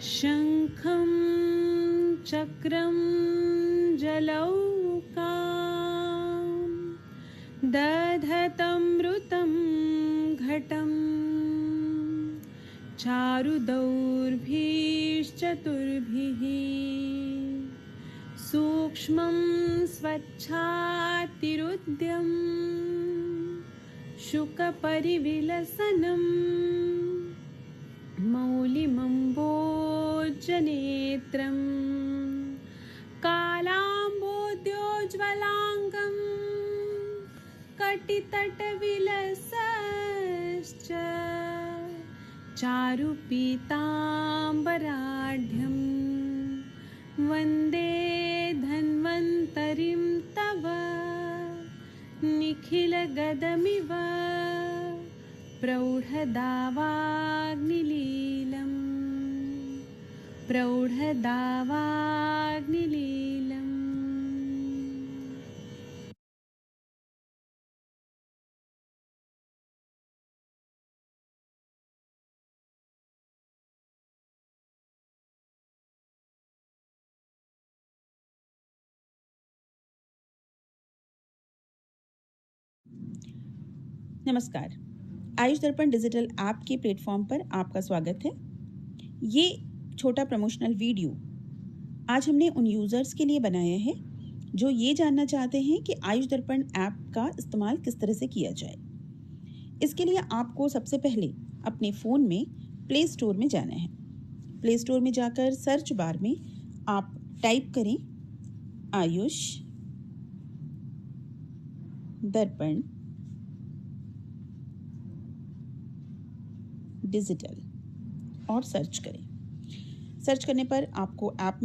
शङ्खं चक्रं जलौकां दधतमृतं घटं चारुदौर्भिश्चतुर्भिः सूक्ष्मं स्वच्छातिरुद्यं शुकपरिविलसनं मौलिमम्बोजनेत्रं कालाम्बोद्योज्ज्वलाङ्गं कटितटविलसश्च चारुपीताम्बराढ्यं वन्दे धन्वन्तरिं तव निखिलगदमिव प्रौढदावाग्निलीलम्। नमस्कार, आयुष दर्पण डिजिटल ऐप के प्लेटफॉर्म पर आपका स्वागत है। ये छोटा प्रमोशनल वीडियो आज हमने उन यूज़र्स के लिए बनाया है जो ये जानना चाहते हैं कि आयुष दर्पण ऐप का इस्तेमाल किस तरह से किया जाए। इसके लिए आपको सबसे पहले अपने फ़ोन में प्ले स्टोर में जाना है। प्ले स्टोर में जाकर सर्च बार में आप टाइप करें आयुष दर्पण डिजिटल और सर्च करें। सर्च करने पर आपको ऐप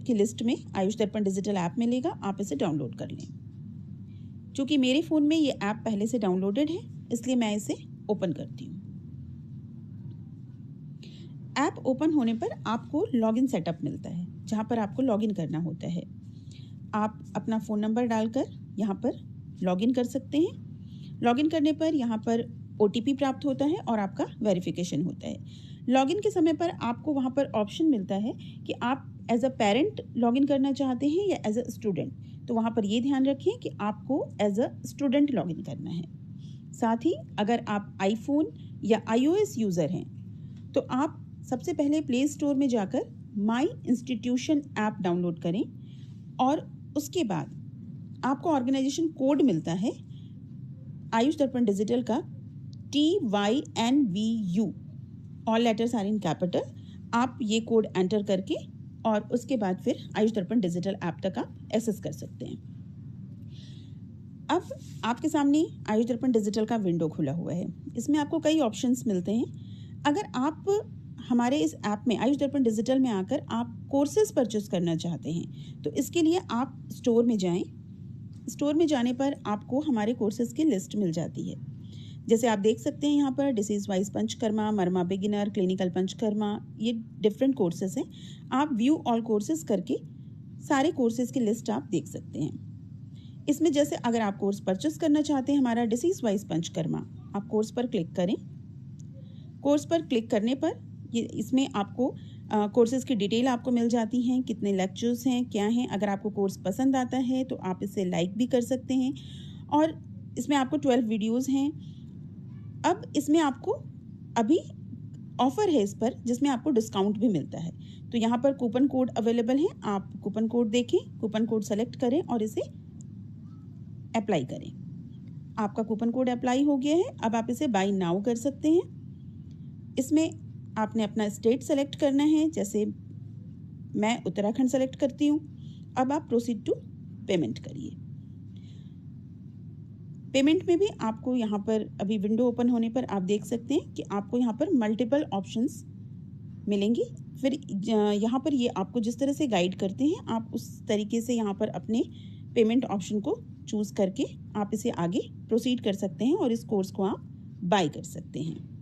की लिस्ट में आयुष दर्पण डिजिटल ऐप मिलेगा। आप इसे डाउनलोड कर लें। क्योंकि मेरे फ़ोन में ये ऐप पहले से डाउनलोडेड है, इसलिए मैं इसे ओपन करती हूँ। ऐप ओपन होने पर आपको लॉगिन सेटअप मिलता है, जहाँ पर आपको लॉगिन करना होता है। आप अपना फ़ोन नंबर डालकर यहाँ पर लॉगिन कर सकते हैं। लॉगिन करने पर यहाँ पर OTP प्राप्त होता है और आपका वेरिफिकेशन होता है। लॉगिन के समय पर आपको वहाँ पर ऑप्शन मिलता है कि आप एज अ पेरेंट लॉगिन करना चाहते हैं या एज अ स्टूडेंट। तो वहाँ पर ये ध्यान रखें कि आपको एज अ स्टूडेंट लॉगिन करना है। साथ ही अगर आप आईफोन या iOS यूज़र हैं तो आप सबसे पहले प्ले स्टोर में जाकर माई इंस्टीट्यूशन ऐप डाउनलोड करें और उसके बाद आपको ऑर्गेनाइजेशन कोड मिलता है आयुष दर्पण डिजिटल का TYNVU, all letters are in capital. आप ये कोड एंटर करके और उसके बाद फिर आयुष दर्पण डिजिटल ऐप तक आप एक्सेस कर सकते हैं। अब आपके सामने आयुष दर्पण डिजिटल का विंडो खुला हुआ है। इसमें आपको कई ऑप्शंस मिलते हैं। अगर आप हमारे इस ऐप में आयुष दर्पण डिजिटल में आकर आप कोर्सेज परचेस करना चाहते हैं तो इसके लिए आप स्टोर में जाएं। स्टोर में जाने पर आपको हमारे कोर्सेज की लिस्ट मिल जाती है। जैसे आप देख सकते हैं यहाँ पर डिसीज वाइज पंचकर्मा, मर्मा बिगिनर, क्लिनिकल पंचकर्मा, ये डिफरेंट कोर्सेज हैं। आप व्यू ऑल कोर्सेज करके सारे कोर्सेज की लिस्ट आप देख सकते हैं। इसमें जैसे अगर आप कोर्स परचेस करना चाहते हैं हमारा डिसीज वाइज पंचकर्मा, आप कोर्स पर क्लिक करें। कोर्स पर क्लिक करने पर ये इसमें आपको कोर्सेज की डिटेल आपको मिल जाती हैं, कितने लेक्चर्स हैं, क्या हैं। अगर आपको कोर्स पसंद आता है तो आप इसे लाइक भी कर सकते हैं और इसमें आपको 12 वीडियोस हैं। अब इसमें आपको अभी ऑफ़र है इस पर, जिसमें आपको डिस्काउंट भी मिलता है। तो यहाँ पर कूपन कोड अवेलेबल है, आप कूपन कोड देखें, कूपन कोड सेलेक्ट करें और इसे अप्लाई करें। आपका कूपन कोड अप्लाई हो गया है। अब आप इसे बाय नाउ कर सकते हैं। इसमें आपने अपना स्टेट सेलेक्ट करना है, जैसे मैं उत्तराखंड सेलेक्ट करती हूँ। अब आप प्रोसीड टू पेमेंट करिए। पेमेंट में भी आपको यहाँ पर अभी विंडो ओपन होने पर आप देख सकते हैं कि आपको यहाँ पर मल्टीपल ऑप्शंस मिलेंगी। फिर यहाँ पर ये आपको जिस तरह से गाइड करते हैं आप उस तरीके से यहाँ पर अपने पेमेंट ऑप्शन को चूज़ करके आप इसे आगे प्रोसीड कर सकते हैं और इस कोर्स को आप बाय कर सकते हैं।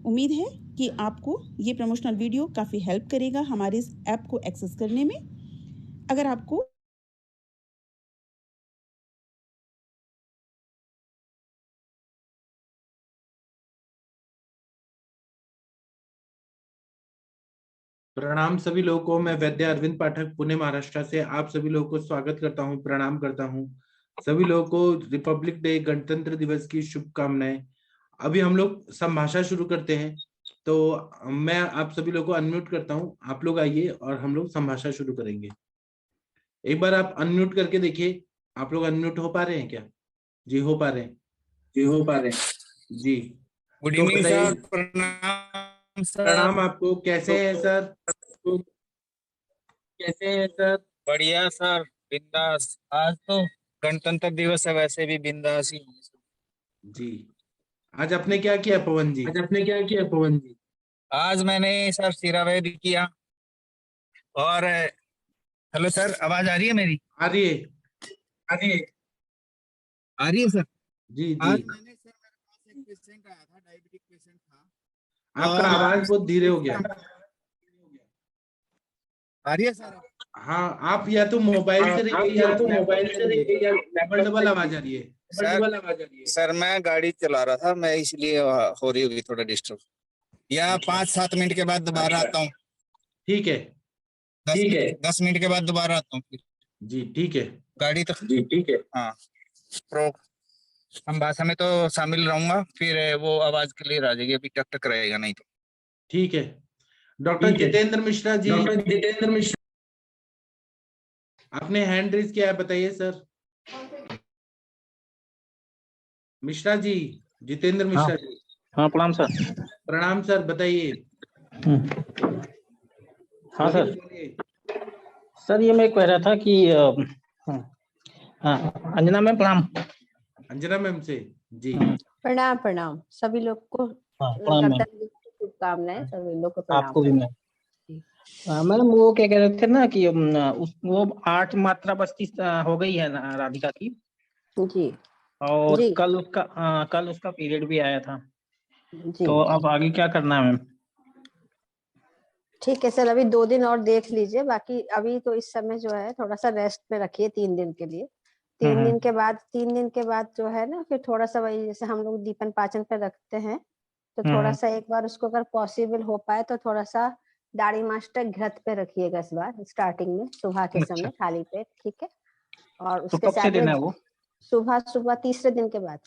उम्मीद है कि आपको ये प्रमोशनल वीडियो काफ़ी हेल्प करेगा हमारे इस ऐप को एक्सेस करने में। अगर आपको प्रणाम सभी लोगों को। मैं वैद्य अरविंद पाठक पुणे महाराष्ट्र से आप सभी लोगों को स्वागत करता हूं, प्रणाम करता हूं। सभी लोगों को रिपब्लिक डे, गणतंत्र दिवस की शुभकामनाएं। अभी हम लोग संभाषा शुरू करते हैं, तो मैं आप सभी लोगों को अनम्यूट करता हूं। आप लोग आइए और हम लोग संभाषा शुरू करेंगे। एक बार आप अनम्यूट करके देखिए। आप लोग अनम्यूट हो पा रहे हैं क्या? जी हो पा रहे हैं। जी हो पा रहे हैं। जी गुड तो इवनिंग बताइए। सर। प्रणाम सर। प्रणाम आपको। कैसे हैं सर? कैसे हैं सर? बढ़िया सर, बिंदास। आज तो गणतंत्र दिवस है, वैसे भी बिंदास ही हूँ। जी आज आपने क्या किया पवन जी? आज आपने क्या किया पवन जी? आज मैंने सर सिरावैद किया। और हेलो सर, आवाज आ रही है मेरी? आ रही है। आ रही है? आ रही है सर। जी जी। आज मैंने सर, मेरे पास एक पेशेंट आया था, डायबिटिक पेशेंट था। आपका और आवाज बहुत धीरे हो गया। आ रही है सर? हाँ, आप या तो मोबाइल से आप रहिए या या तो लैपटॉप मोबाइल से से रहिए। रहिए या डबल लैपटॉप डबल से आवाज रहिए। आ रही है। सर आवाज आ रही है सर, मैं गाड़ी चला रहा था, मैं इसलिए हो रही होगी थोड़ा डिस्टर्ब। या अच्छा 5-7 मिनट के बाद दोबारा आता हूँ। ठीक है। 10 मिनट के बाद दोबारा आता हूँ फिर। जी ठीक है। गाड़ी तो जी ठीक है। हाँ, प्रो हम भाषा में तो शामिल रहूंगा, फिर वो आवाज क्लियर आ जाएगी, अभी टक टक रहेगा नहीं तो। ठीक है। डॉक्टर ठीक है। जितेंद्र मिश्रा जी, डॉक्टर जितेंद्र मिश्रा। आपने हैंड रेज किया है, बताइए सर। मिश्रा जी, जितेंद्र हाँ मिश्रा जी। हाँ, प्रणाम सर। प्रणाम सर, बताइए। हाँ बोलिए सर। बोलिए। सर ये मैं कह रहा था कि अंजना मैम प्रणाम। अंजना मैम से। जी प्रणाम प्रणाम सभी लोग को। हाँ प्रणाम मैम। गणतंत्र दिवस की शुभकामनाएं, सभी लोग को प्रणाम आपको भी मैम। जी। मैम वो क्या कह रहे थे ना कि वो 8 मात्रा बस्ती हो गई है ना राधिका की। जी और जी कल उसका पीरियड भी आया था। जी तो अब आगे क्या करना है मैम? ठीक है सर, अभी 2 दिन और देख लीजिए। बाकी अभी तो इस समय जो है थोड़ा सा रेस्ट पे रखिए 3 दिन के लिए। तीन हम्म दिन के बाद 3 दिन के बाद जो है ना, फिर थोड़ा सा वही जैसे हम लोग दीपन पाचन पे रखते हैं, तो थोड़ा हम्म। सा एक बार उसको अगर पॉसिबल हो पाए तो थोड़ा सा दाढ़ी मास्टर घृत पे रखिएगा इस बार स्टार्टिंग में, सुबह के अच्छा, समय खाली पेट। ठीक है। और तो उसके कब से साथ देना में है वो? सुबह सुबह तीसरे दिन के बाद,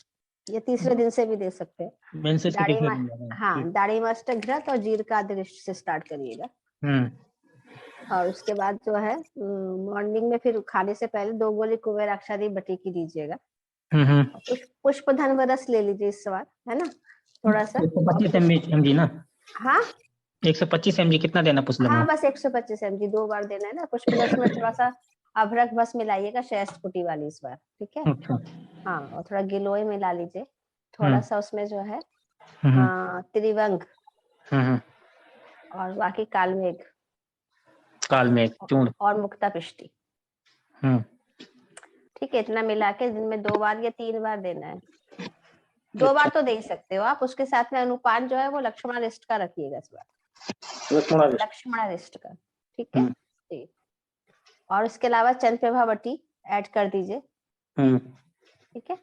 या तीसरे दिन से भी दे सकते हैं। मेंसेस के दाढ़ी तीसरे मा दिन जाना है। हाँ, ठीक। दाढ़ी मास्टर घृत और जीर का दृश्य से स्टार्ट करिएगा। हम्म और उसके बाद जो है मॉर्निंग में फिर खाने से पहले 2 गोली कुबेर अक्षादी बटी की दीजिएगा। हम्म। पुष्प धन रस ले लीजिए इस बार, है ना, थोड़ा सा। और 125 mg ना? हाँ 125 mg कितना देना पुसलन हाँ, में? बस 125 mg 2 बार देना है ना। पुष्प रस में थोड़ा सा अभ्रक बस मिलाइएगा, शहद कुटी वाली इस बार। ठीक है। अच्छा। हाँ, और थोड़ा गिलोय मिला लीजिए। थोड़ा हम्म सा उसमें जो है हम्म त्रिवंग हम्म। और बाकी कालमेघ काल में चूर्ण। और मुक्ता पिष्टी। हम्म। ठीक है, इतना मिला के दिन में 2 बार या 3 बार देना है। 2 बार तो दे ही सकते हो आप। उसके साथ में अनुपान जो है वो लक्ष्मण रिष्ट का रखिएगा इस बार, लक्ष्मणा रिष्ट। लक्ष्मण रिष्ट का। ठीक है हम्म जी। और उसके अलावा चंद्रप्रभा बटी ऐड कर दीजिए। हम्म। ठीक है।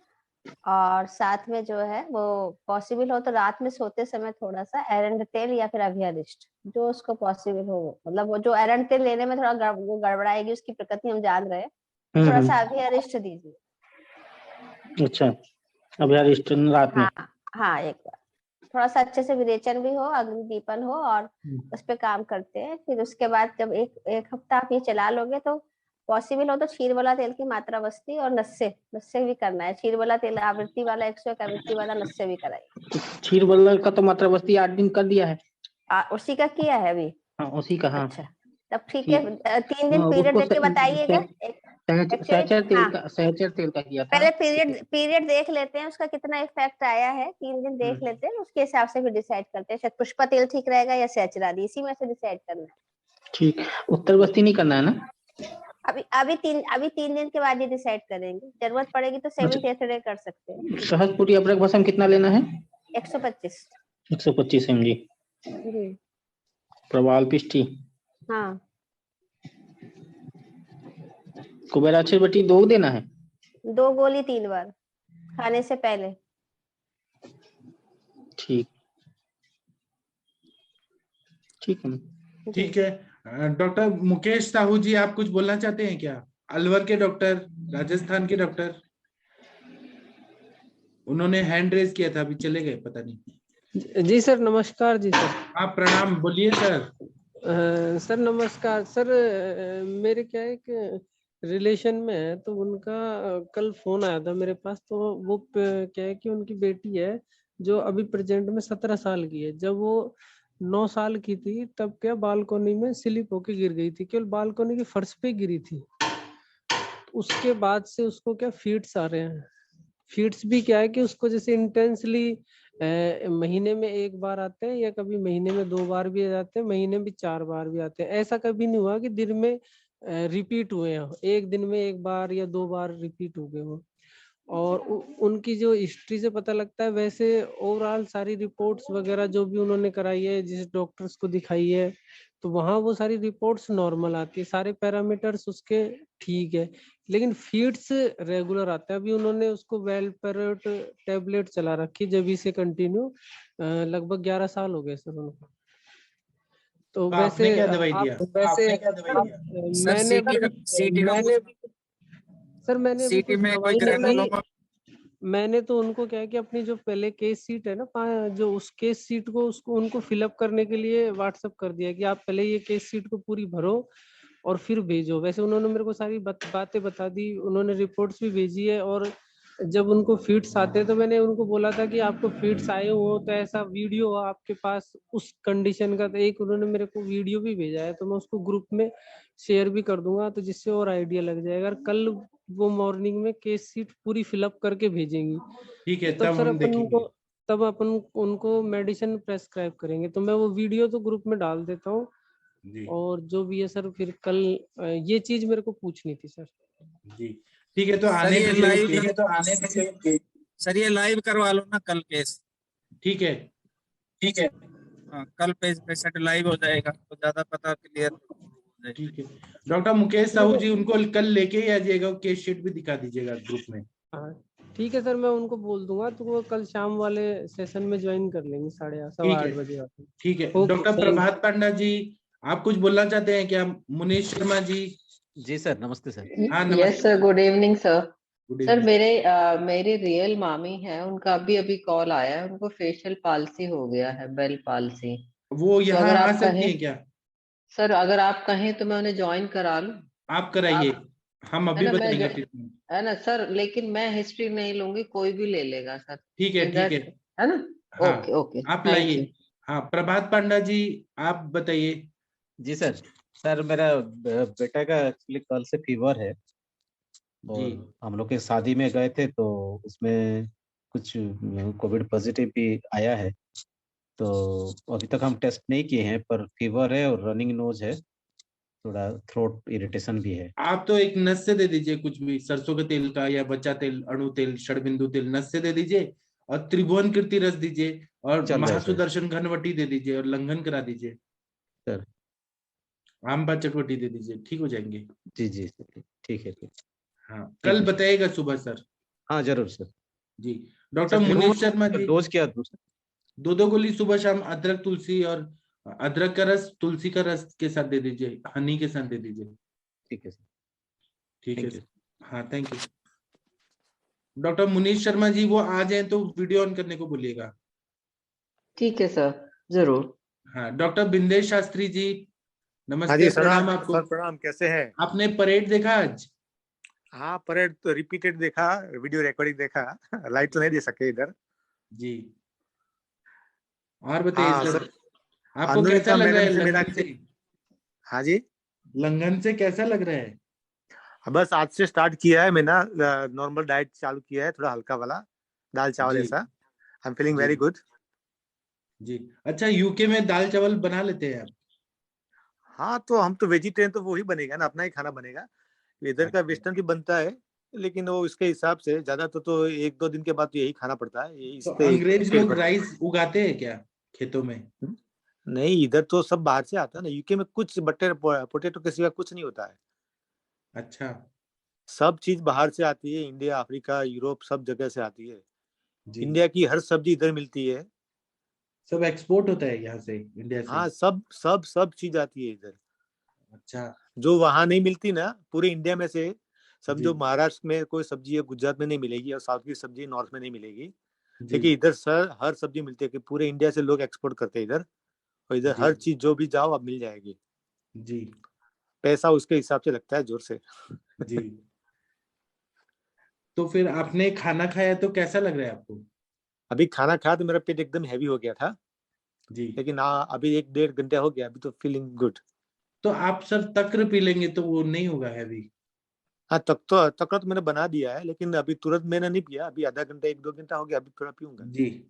और साथ में जो है वो पॉसिबल हो तो रात में सोते समय थोड़ा सा एरंड तेल या फिर अभियारिष्ट, जो उसको पॉसिबल हो वो, मतलब वो जो एरंड तेल लेने में थोड़ा वो गड़बड़ाएगी, उसकी प्रकृति हम जान रहे हैं, तो थोड़ा सा अभियारिष्ट दीजिए। अच्छा, अब यार इस रात में। हाँ हाँ, एक बार थोड़ा सा अच्छे से विरेचन भी हो, अग्नि दीपन हो, और उस पे काम करते हैं। फिर उसके बाद जब एक हफ्ता आप ये चला लोगे तो पॉसिबल हो तो क्षीर वाला तेल की मात्रा बस्ती और नस्से नस्से भी करना है। क्षीर वाला तेल आवृत्ति वाला 101, आवृत्ति वाला नस्से भी कराइए। क्षीर बल्लर का तो मात्रा बस्ती 8 दिन कर दिया है। उसी का किया है अभी? हाँ उसी का। हाँ अच्छा, तब ठीक ठीक। है। 3 दिन पीरियड उसको देख के बताइएगा। एक्चुअली हाँ, सहचर तेल का किया था। पहले पीरियड देख लेते हैं, उसका कितना इफेक्ट आया है। 3 दिन देख लेते हैं, उसके हिसाब से फिर डिसाइड करते हैं शायद पुष्पा तेल ठीक रहेगा या सहचरादी, इसी में से डिसाइड करना है। ठीक। उत्तर बस्ती नहीं करना है ना? अभी 3 दिन के बाद ये डिसाइड करेंगे। जरूरत पड़ेगी तो 7th डे कर सकते हैं। सहजपुरी अबरक भस्म कितना लेना है? 125। 125 mg। जी प्रवाल पिष्टी। हाँ, कुबेराक्षर बटी 2 देना है। 2 गोली 3 बार खाने से पहले। ठीक। ठीक है। ठीक है। डॉक्टर मुकेश साहू जी, आप कुछ बोलना चाहते हैं क्या? अलवर के डॉक्टर, राजस्थान के डॉक्टर, उन्होंने हैंड रेज किया था, अभी चले गए पता नहीं। जी सर, नमस्कार जी सर। आप प्रणाम, बोलिए सर। सर नमस्कार सर। मेरे क्या है कि रिलेशन में है, तो उनका कल फोन आया था मेरे पास। तो वो क्या है कि उनकी बेटी है जो अभी प्रेजेंट में 17 साल की है। जब वो 9 साल की थी तब क्या बालकोनी में स्लिप होके गिर गई थी, केवल बालकोनी की फर्श पे गिरी थी। उसके बाद से उसको क्या फीट्स आ रहे हैं। फीट्स भी क्या है कि उसको जैसे इंटेंसली महीने में 1 बार आते हैं, या कभी महीने में 2 बार भी आ जाते हैं, महीने में 4 बार भी आते हैं। ऐसा कभी नहीं हुआ कि दिन में रिपीट हुए हैं, एक दिन में 1 बार या 2 बार रिपीट हो गए वो। और उनकी जो हिस्ट्री से पता लगता है, वैसे ओवरऑल सारी रिपोर्ट्स वगैरह जो भी उन्होंने कराई है, जिस डॉक्टर्स को दिखाई है, तो वहाँ वो सारी रिपोर्ट्स नॉर्मल आती है, सारे पैरामीटर्स उसके ठीक है। लेकिन फीड्स रेगुलर आता है। अभी उन्होंने उसको वेलपेरोट टेबलेट चला रखी जब से कंटिन्यू, लगभग 11 साल हो गए सर उनको। तो आपने वैसे क्या दवाई दिया? मैंने अभी सीटी कुछ में कोई दवाई ग्रेनुलोमा? मैंने तो उनको क्या है कि अपनी जो पहले केस सीट है ना, जो उस केस सीट को उसको उनको फिलअप करने के लिए व्हाट्सएप कर दिया कि आप पहले ये केस सीट को पूरी भरो और फिर भेजो। वैसे उन्होंने मेरे को सारी बातें बता दी, उन्होंने रिपोर्ट्स भी भेजी है। और जब उनको फीड्स आते हैं तो मैंने उनको बोला था कि आपको फीड्स आए हो तो ऐसा वीडियो हो आपके पास उस कंडीशन का। तो एक उन्होंने मेरे को वीडियो भी भेजा है, तो मैं उसको ग्रुप में शेयर भी कर दूंगा, तो जिससे और आइडिया लग जाएगा। कल वो मॉर्निंग में केस सीट पूरी फिलअप करके भेजेंगी। ठीक है, तब तब सर हम देखेंगे। अपन उनको मेडिसिन प्रेस्क्राइब करेंगे। तो मैं वो वीडियो तो ग्रुप में डाल देता हूँ। जी और जो भी है सर, फिर कल ये चीज मेरे को पूछनी थी सर। जी, ठीक है, तो सर आने ये दीजिए लाइव उसे। सर ये लाइव करवा लो ना कल केस। ठीक है। हाँ, कल पेशेंट लाइव हो जाएगा तो ज्यादा पता क्लियर हो जाएगा। ठीक है, डॉक्टर मुकेश साहू जी, उनको कल लेके ही आ जाइएगा, केस शीट भी दिखा दीजिएगा ग्रुप में। हाँ ठीक है सर, मैं उनको बोल दूंगा, तो वो कल शाम वाले सेशन में ज्वाइन कर लेंगे 8:30 बजे। ठीक है, ओके, डॉक्टर प्रभात पांडा जी, आप कुछ बोलना चाहते हैं क्या? मुनीश शर्मा जी। जी सर, नमस्ते सर। हाँ, यस नमस्ते। Sir, good evening sir. Good sir evening. मेरे रियल मामी है, उनका अभी अभी कॉल आया है, उनको फेशियल पाल्सी हो गया है, बेल पाल्सी। वो तो यहाँ अगर आ आप सकती कहें है क्या? सर, अगर आप कहें तो मैं उन्हें ज्वाइन करा लूं। आप कराइए, आप हम है अभी ना, बताएंगे ट्रीटमेंट। है ना सर, लेकिन मैं हिस्ट्री नहीं लूंगी, कोई भी ले लेगा सर। ठीक है, इज ठीक है। दैट है ना? हाँ, ओके ओके, आप थैंक यू। लाइए। हाँ, प्रभात पांडा जी, आप बताइए। जी सर। सर मेरा बेटा का एक्चुअली कल से फीवर है, जी। और हम लोग के शादी में गए थे तो उसमें कुछ कोविड पॉजिटिव भी आया है। तो अभी तक हम टेस्ट नहीं किए हैं, पर फीवर है और रनिंग नोज है, थोड़ा थ्रोट इरिटेशन भी है। आप तो एक नस से दे दीजिए, कुछ भी सरसों के तेल का या बच्चा तेल, अणु तेल, षडबिंदु तेल, नस से दे दीजिए। और त्रिभुवन कीर्ति रस दीजिए, और चल रहा है सर। महासुदर्शन घनवटी दे दीजिए, और लंघन करा दीजिए। सर आम्बा चकवटी दे दीजिए, ठीक हो जाएंगे। जी जी सर, ठीक है। हाँ, ठीक कल है। बताइएगा सुबह सर। हाँ जरूर सर। जी, डॉक्टर सर मुनीश शर्मा जी, डोज क्या दूँ सर? 2-2 गोली सुबह शाम अदरक तुलसी, और अदरक का रस तुलसी का रस के साथ दे दीजिए, हनी के साथ दे दीजिए। ठीक है सर। ठीक है थैंक यू। हाँ, thank you. Doctor Munish Sharma ji, वो आ जाए तो वीडियो ऑन करने को बोलिएगा। ठीक है सर, जरूर। हाँ, डॉक्टर बिंदेश शास्त्री जी, हाँ नमस्ते, जी, प्रणाम आपको। सर प्रणाम, कैसे हैं? आपने परेड देखा आज? हाँ, परेड तो रिपीटेड देखा, वीडियो रिकॉर्डिंग देखा। लाइव तो नहीं दे सके इधर। जी, और बताइए हाँ सर, सर, आपको कैसा अनुरिता लग रहा मैडम है से मेरा। लंदन से? हाँ जी, लंदन से कैसा लग रहा है? बस आज से स्टार्ट किया है मैंने, नॉर्मल डाइट चालू किया है, थोड़ा हल्का वाला, दाल चावल जी ऐसा। आई एम फीलिंग जी वेरी गुड। जी। अच्छा, यूके में दाल चावल बना लेते हैं आप? हाँ, तो हम तो वेजिटेरियन, तो वो ही बनेगा ना, अपना ही खाना बनेगा। इधर का अच्छा, वेस्टर्न भी बनता है, लेकिन वो इसके हिसाब से ज्यादा तो 1-2 दिन के बाद तो यही खाना पड़ता है, यही तो इससे अंग्रेज पेट लोग भर। राइस उगाते हैं क्या खेतों में? नहीं, इधर तो सब बाहर से आता है ना, यूके में कुछ बटर पोटेटो के सिवा कुछ नहीं होता है। अच्छा। सब चीज बाहर से आती है, इंडिया, अफ्रीका, यूरोप, सब जगह से आती है। जी इंडिया की हर सब्जी इधर मिलती है। सब एक्सपोर्ट होता है यहाँ से, इंडिया से? हाँ, सब चीज आती है इधर, अच्छा जो वहां नहीं मिलती ना पूरे इंडिया में से। जी समझो महाराष्ट्र में कोई सब्जी है, गुजरात में नहीं मिलेगी, और साउथ की सब्जी नॉर्थ में नहीं मिलेगी, जी लेकिन इधर सर हर सब्जी मिलती है, कि पूरे इंडिया से लोग एक्सपोर्ट करते हैं इधर, और इधर जी हर चीज जो भी जाओ अब मिल जाएगी। जी पैसा उसके हिसाब से लगता है जोर से। जी। तो फिर आपने खाना खाया तो कैसा लग रहा है आपको? अभी खाना खाया तो मेरा पेट एकदम हैवी हो गया था, जी। लेकिन अभी 1-1.5 घंटे हो गया, अभी तो फीलिंग गुड। तो आप सर तक्र पी लेंगे तो वो नहीं होगा हैवी? हाँ, तक तो मैंने बना दिया है, लेकिन अभी तुरंत मैंने नहीं पिया, अभी आधा घंटा 1-2 घंटा हो गया, अभी थोड़ा पीऊंगा। जी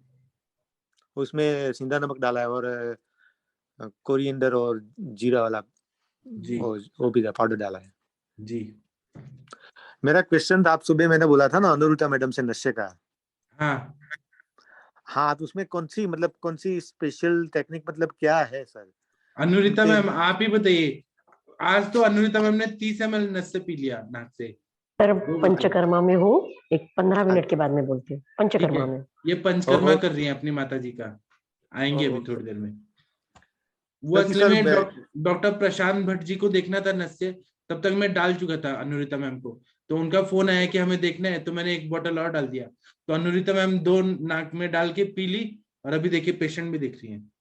उसमें सिंधा नमक डाला है, और कोरिएंडर और जीरा वाला जी वो भी पाउडर डाला है। जी। मेरा क्वेश्चन था, आप सुबह मैंने बोला था ना अनुरुता मैडम से नशे का। हाँ हाँ, तो उसमें कौन सी स्पेशल टेक्निक, मतलब क्या है सर? अनुरिता उनसे- मैम आप ही बताइए। आज तो अनुरिता मैम ने 30 ml नस से पी लिया नाक से। सर वो बताइए। पंचकर्मा में हूँ, एक 15 मिनट के बाद में बोलती हूँ। ठीक है, पंचकर्मा में। ये पंचकर्मा ओ, कर रही हैं अपनी माता जी का, आएंगे अभी ओके। थोड़ी देर में। वो क्योंकि असली सर में डॉक्टर प्रशांत भट्ट जी को देखना था नस से, तब तक मैं डाल चुका था अनुरिता मैम को। तो उनका फोन आया कि हमें देखना है, तो मैंने 1 बॉटल और डाल दिया। तो अनुरिता मैम 2 नाक में डाल के पी ली, और अभी देखिए पेशेंट भी देख रही हैं।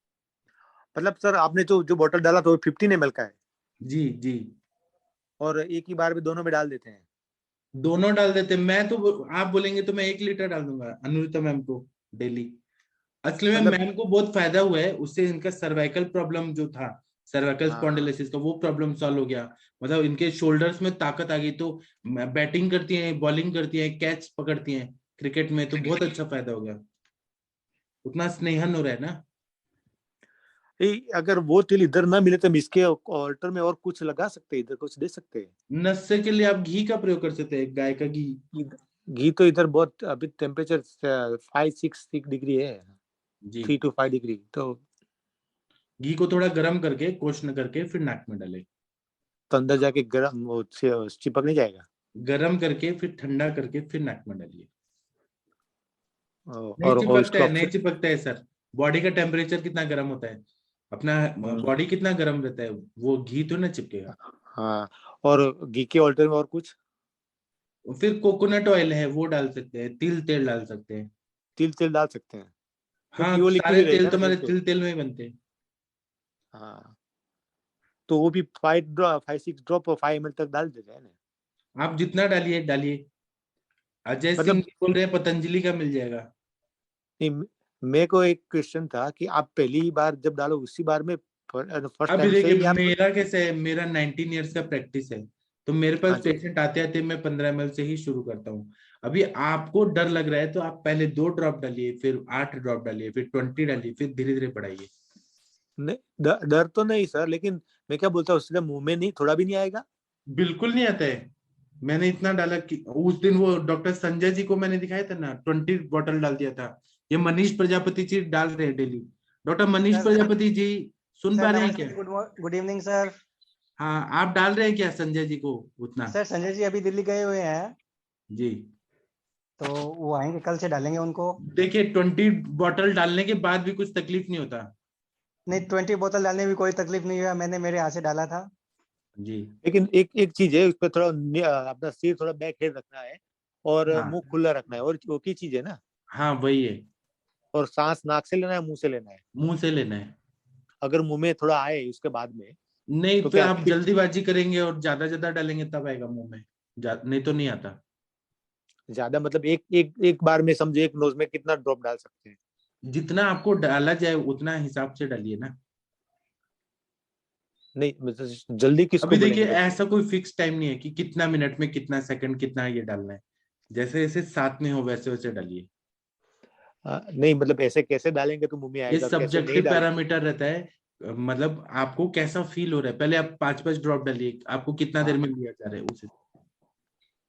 मतलब सर आपने जो बॉटल डाला था वो 15 ml का है, जी जी। और एक ही बार में दोनों में डाल देते हैं? दोनों डाल देते। मैं तो, आप बोलेंगे तो मैं 1 लीटर डाल दूंगा अनुरिता मैम को डेली। असली में मतलब मैम को बहुत फायदा हुआ है उससे। इनका सर्वाइकल प्रॉब्लम जो था, सर्वाइकल हाँ, स्पॉन्डिलोसिस का, वो प्रॉब्लम सॉल्व हो गया। मतलब इनके शोल्डर्स में ताकत आ गई, तो बैटिंग करती हैं, बॉलिंग करती हैं, कैच पकड़ती हैं क्रिकेट में, तो बहुत अच्छा फायदा हो गया। उतना स्नेहन हो रहा है ना। अगर वो तेल इधर ना मिले तो हम इसके ऑल्टर में और कुछ लगा सकते हैं, इधर कुछ दे सकते हैं? नशे के लिए आप घी का प्रयोग कर सकते हैं, गाय का घी। घी तो इधर बहुत, अभी टेम्परेचर 5-6 डिग्री है, जी। 3 to 5 डिग्री। तो घी को थोड़ा गर्म करके, कोष्ण करके, फिर नाक में डाले। तो अंदर जाके गर्म वो चिपक नहीं जाएगा? गर्म करके फिर ठंडा करके फिर नाक में डालिए। नहीं और चिपकता इसको है, नहीं चिपकता है सर। बॉडी का टेम्परेचर कितना गर्म होता है, अपना बॉडी कितना गर्म रहता है, वो घी तो ना चिपकेगा। हाँ, और घी के ऑल्टर में और कुछ? फिर कोकोनट ऑयल है, वो डाल सकते हैं, तिल तेल डाल सकते हैं। तिल तेल डाल सकते हैं, हाँ क्योंकि वो लिक्विड सारे ही तेल रहेगा तो ना हमारे फिर तो। तिल तेल में ही बनते हैं। हाँ, तो वो भी 5-6 ड्रॉप और 5 ml तक डाल देते हैं ना? आप जितना डालिए डालिए। अजय सिंह मतलब जी बोल रहे हैं पतंजलि का मिल जाएगा। नहीं, मेरे को एक क्वेश्चन था कि आप पहली बार जब डालो उसी बार में फर्स्ट अभी टाइम से देखिए ही आप? मेरा कैसे है, मेरा 19 ईयर्स का प्रैक्टिस है, तो मेरे पास हाँ जी। पेशेंट आते आते मैं 15 ml से ही शुरू करता हूँ। अभी आपको डर लग रहा है तो आप पहले 2 ड्रॉप डालिए, फिर 8 ड्रॉप डालिए, फिर 20 डालिए, फिर धीरे धीरे बढ़ाइए। नहीं, डर तो नहीं सर, लेकिन मैं क्या बोलता हूँ, उससे मुंह में नहीं, थोड़ा भी नहीं आएगा? बिल्कुल नहीं आता है। मैंने इतना डाला कि उस दिन वो डॉक्टर संजय जी को मैंने दिखाया था ना, 20 बॉटल डाल दिया था। ये मनीष प्रजापति जी डाल रहे हैं daily. Doctor Manish sir, Prajapati ji सुन पा रहे हैं क्या? Good evening sir. हाँ आप डाल रहे हैं क्या संजय जी को उतना? सर संजय जी अभी दिल्ली गए हुए हैं, जी। तो वो आएंगे, कल से डालेंगे उनको। देखिए 20 बॉटल डालने के बाद भी कुछ तकलीफ नहीं होता। नहीं 20 बोतल डालने में कोई तकलीफ नहीं हुआ, मैंने मेरे हाथ से डाला था। जी। लेकिन एक चीज है, उस पर थोड़ा अपना सिर थोड़ा बैक हेड रखना है, और हाँ मुंह खुला रखना है, और वो की चीज है ना? हाँ वही है। और सांस नाक से लेना है, मुंह से लेना है? मुंह से लेना है। अगर मुंह में थोड़ा आए उसके बाद में नहीं तो फिर क्या आप जल्दीबाजी करेंगे और ज्यादा डालेंगे तब आएगा मुंह में, नहीं तो नहीं आता। ज्यादा मतलब एक बार में समझे एक नोज में कितना ड्रॉप डाल सकते हैं? जितना आपको डाला जाए उतना हिसाब से डालिए ना। नहीं मतलब जल्दी किसको अभी देखिए बोलेंगे? ऐसा कोई फिक्स टाइम नहीं है कि कितना मिनट में, कितना सेकंड, कितना ये डालना है। जैसे जैसे साथ में हो वैसे वैसे डालिए। नहीं मतलब ऐसे कैसे डालेंगे तो मुंह में ये आएगा, कैसे नहीं सब्जेक्टिव डाल? पैरामीटर रहता है। मतलब आपको कैसा फील हो रहा है, पहले आप 5-5 ड्रॉप डालिए, आपको कितना देर में लिया जा रहा है उसे।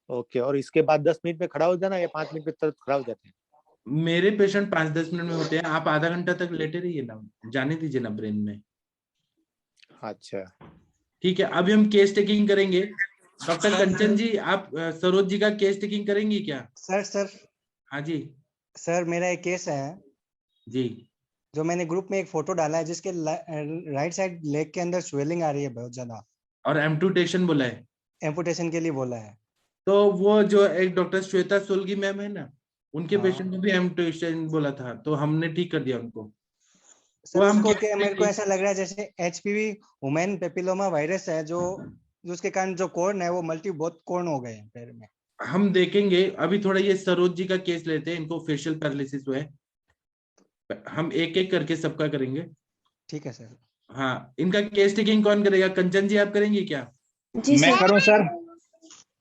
ओके, और इसके बाद 10 मिनट में खड़ा हो जाना या 5 मिनट में तुरंत खड़ा हो जाते हैं? मेरे पेशेंट 5-10 मिनट में होते हैं। आप आधा घंटा तक लेटे रहिए ना, जाने दीजिए ना ब्रेन में। अच्छा ठीक है, अभी हम केस टेकिंग करेंगे। डॉक्टर कंचन जी आप सरोज जी का केस टेकिंग करेंगी क्या? सर हाँ जी। सर मेरा एक केस है। जी जो मैंने ग्रुप में एक फोटो डाला है जिसके राइट साइड लेग के अंदर स्वेलिंग आ रही है बहुत ज्यादा, और एम्पुटेशन बोला है, एम्पुटेशन के लिए बोला है। तो वो जो एक डॉक्टर श्वेता सोलगी मैम है ना, उनके हाँ। पेशेंट को भी एम्पुटेशन बोला था, तो हमने ठीक कर दिया उनको। सर वो हम उसको क्या मेरे को करेंगे? ऐसा लग रहा है जैसे एचपीवी ह्यूमन पेपिलोमा वायरस है, जो उसके कारण जो कॉर्न है वो बहुत कॉर्न हो गए हैं पैर में। हम देखेंगे। अभी थोड़ा ये सरोज जी का केस लेते हैं, इनको फेशियल पैरालिसिस हुआ है, हम एक एक करके सबका करेंगे। ठीक है सर। हाँ, इनका केस टेकिंग कौन करेगा? कंचन जी आप करेंगे क्या? जी मैं करूं सर?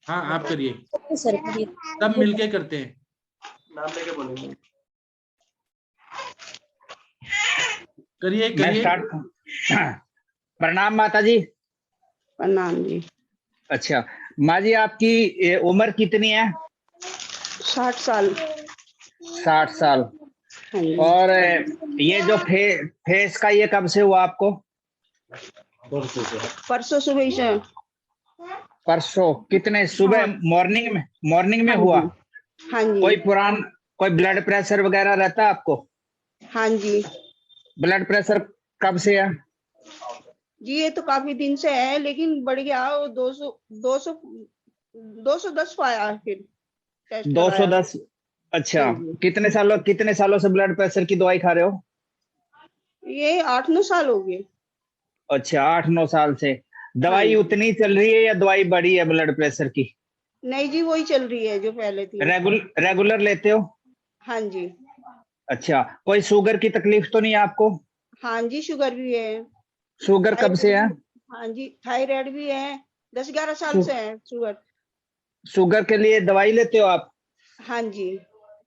हाँ आप करिए, सर करिए। सब मिलके करते हैं। नाम लेके बोलेंगे। करिए मैं करिए। स्टार्ट। प्रणाम माता जी। प्रणाम जी। अच्छा माँ जी, आपकी उम्र कितनी है? 60 साल। 60 साल। हाँ जी। और ये जो फेस का ये कब से हुआ आपको? परसों सुबह से। परसों? कितने सुबह? मॉर्निंग में हाँ हुआ? जी। हाँ जी। कोई ब्लड प्रेशर वगैरह रहता है आपको? हाँ जी। ब्लड प्रेशर कब से है? जी ये तो काफी दिन से है, लेकिन बढ़ गया वो 210 पाया फिर टेस्ट कराया। 210? अच्छा। हाँ जी। कितने सालों से ब्लड प्रेशर की दवाई खा रहे हो? ये 8-9 साल हो गए। अच्छा, 8-9 साल से। हाँ दवाई जी। उतनी चल रही है या दवाई बढ़ी है ब्लड प्रेशर की? नहीं जी वही चल रही है जो पहले थी। रेगुलर लेते हो? हाँ जी। अच्छा, कोई शुगर की तकलीफ तो नहीं है आपको? हाँ जी शुगर भी है। शुगर कब से है? हाँ जी थायराइड भी है, 10-11 साल से है शुगर। शुगर के लिए दवाई लेते हो आप? हाँ जी।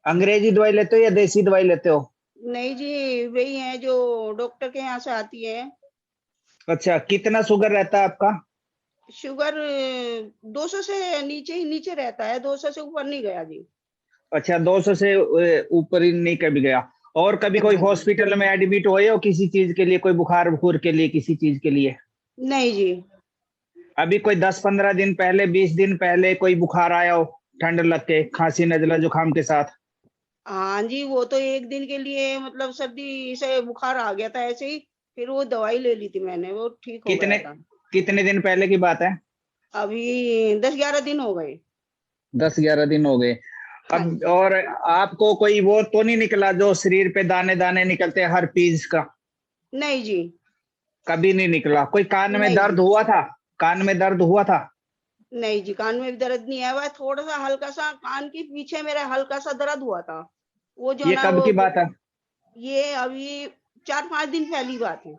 अंग्रेजी दवाई लेते हो या देसी दवाई लेते हो? नहीं जी वही है जो डॉक्टर के यहाँ से आती है। अच्छा, कितना शुगर रहता है आपका? शुगर 200 से नीचे रहता है, 200 से ऊपर नहीं गया जी। अच्छा, 200 से ऊपर ही नहीं कभी गया। और कभी कोई हॉस्पिटल में एडमिट हुए हो किसी चीज के लिए, कोई बुखार के लिए, किसी चीज के लिए? नहीं जी। अभी कोई 10-15 दिन पहले, 20 दिन पहले कोई बुखार आया हो, ठंड लग के, खांसी नजला जुकाम के साथ? हाँ जी वो तो एक दिन के लिए मतलब सर्दी से बुखार आ गया था ऐसे ही, फिर वो दवाई ले ली थी मैंने, वो ठीक हो गया था। कितने दिन पहले की बात है? अभी 10-11 दिन हो गए। 10-11 दिन हो गए। अब और आपको कोई वो तो नहीं निकला जो शरीर पे दाने दाने निकलते हैं हर पीस का? नहीं जी। कभी नहीं निकला। कोई कान में नहीं दर्द जी। हुआ था? कान में दर्द हुआ था? नहीं जी कान में भी दर्द नहीं आया, थोड़ा सा हल्का सा कान के पीछे मेरा हल्का सा दर्द हुआ था, वो जो ये ना कब वो की बात है? ये अभी 4-5 दिन पहली बात है।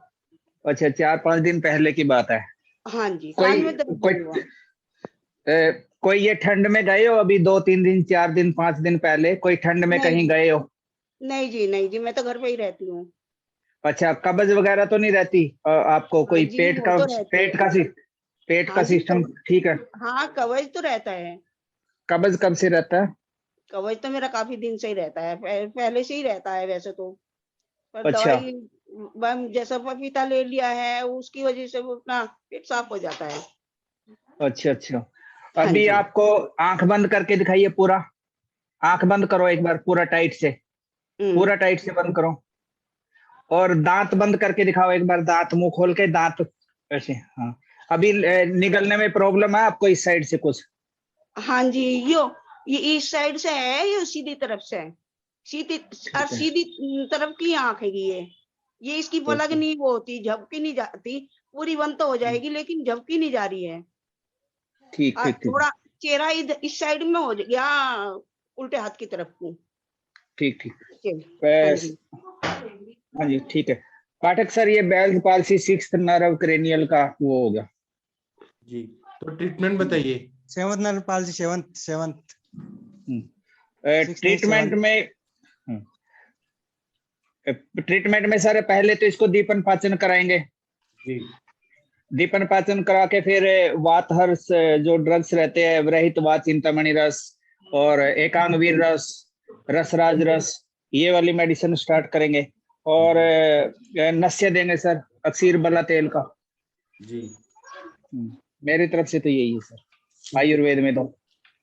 अच्छा, 4-5 दिन पहले की बात है। हाँ जी कान में दर्द नहीं हुआ। कोई ये ठंड में गए हो अभी 2-3 दिन, 4 दिन, 5 दिन पहले कोई ठंड में कहीं गए हो? नहीं जी मैं तो घर पे ही रहती हूँ। अच्छा, कब्ज वगैरह तो नहीं रहती आपको? कोई जी, वो तो रहती है। पेट हाँ का जी, सिस्टम ठीक है? हाँ कवच तो रहता है। कब्ज कब से रहता है? कवच तो मेरा काफी दिन से ही रहता है, पहले से ही रहता है वैसे तो, पर अच्छा। दवाई जैसा पपीता ले लिया है उसकी वजह से वो अपना पेट साफ हो जाता है। अच्छा। हाँ अभी जी। आपको आंख बंद करके दिखाइए पूरा। आंख बंद करो एक बार पूरा टाइट से, पूरा टाइट से बंद करो। और दांत बंद करके दिखाओ एक बार, दांत मुंह खोल के, दांत ऐसे। हाँ, अभी निगलने में प्रॉब्लम है आपको इस साइड से कुछ? हाँ जी ये इस साइड से है, ये सीधी तरफ से है, सीधी तरफ की आंख है ये इसकी पलक नहीं वो होती, झपकी नहीं जाती, पूरी बंद तो हो जाएगी लेकिन झपकी नहीं जा रही है। ठीक। थोड़ा चेहरा इस साइड में हो गया, उल्टे हाथ की तरफ को। ठीक। हाँ हाँ जी ठीक है। पाठक सर, ये Bell's palsy 6th nerve cranial का वो हो गया जी, तो ट्रीटमेंट बताइए। 7th nerve palsy, 7th treatment में सर पहले तो इसको दीपन पाचन कराएंगे जी। दीपन पाचन करा के फिर वातहर्ष जो ड्रग्स रहते हैं, वृहित वात चिंतामणि रस और एकांग वीर रस, रसराज रस, ये वाली मेडिसिन स्टार्ट करेंगे। और नस्य देंगे सर, अक्सीर बला तेल का जी। मेरी तरफ से तो यही है सर, आयुर्वेद में तो।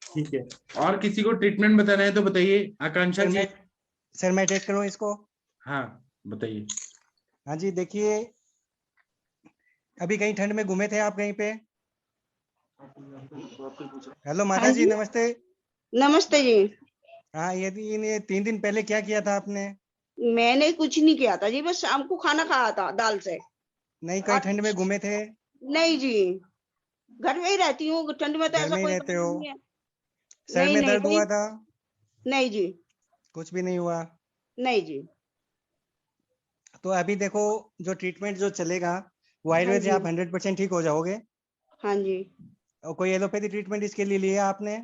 ठीक है, और किसी को ट्रीटमेंट बताना है तो बताइए। आकांक्षा जी। सर मैं टेक करूं इसको? हाँ बताइए। हाँ जी, देखिए अभी कहीं ठंड में घूमे थे आप कहीं पे? हेलो माता हाँ जी, जी, नमस्ते। नमस्ते जी। हाँ, ये 3 दिन पहले क्या किया था आपने? मैंने कुछ नहीं किया था जी, बस शाम को खाना खाया था दाल से। नहीं, कहीं ठंड में घूमे थे? नहीं जी, घर में ही रहती हूँ, ठंड में तो घर ऐसा में ही कोई रहते काम हो? नहीं है। सर नहीं में नहीं दर्द कहीं हुआ था? नहीं जी, कुछ भी नहीं हुआ? नहीं जी। तो अभी देखो, जो ट्रीटमेंट जो चलेगा वो हाँ आयुर्वेद से जी, आप 100% ठीक हो जाओगे। हाँ जी और कोई एलोपैथी ट्रीटमेंट इसके लिए लिया आपने?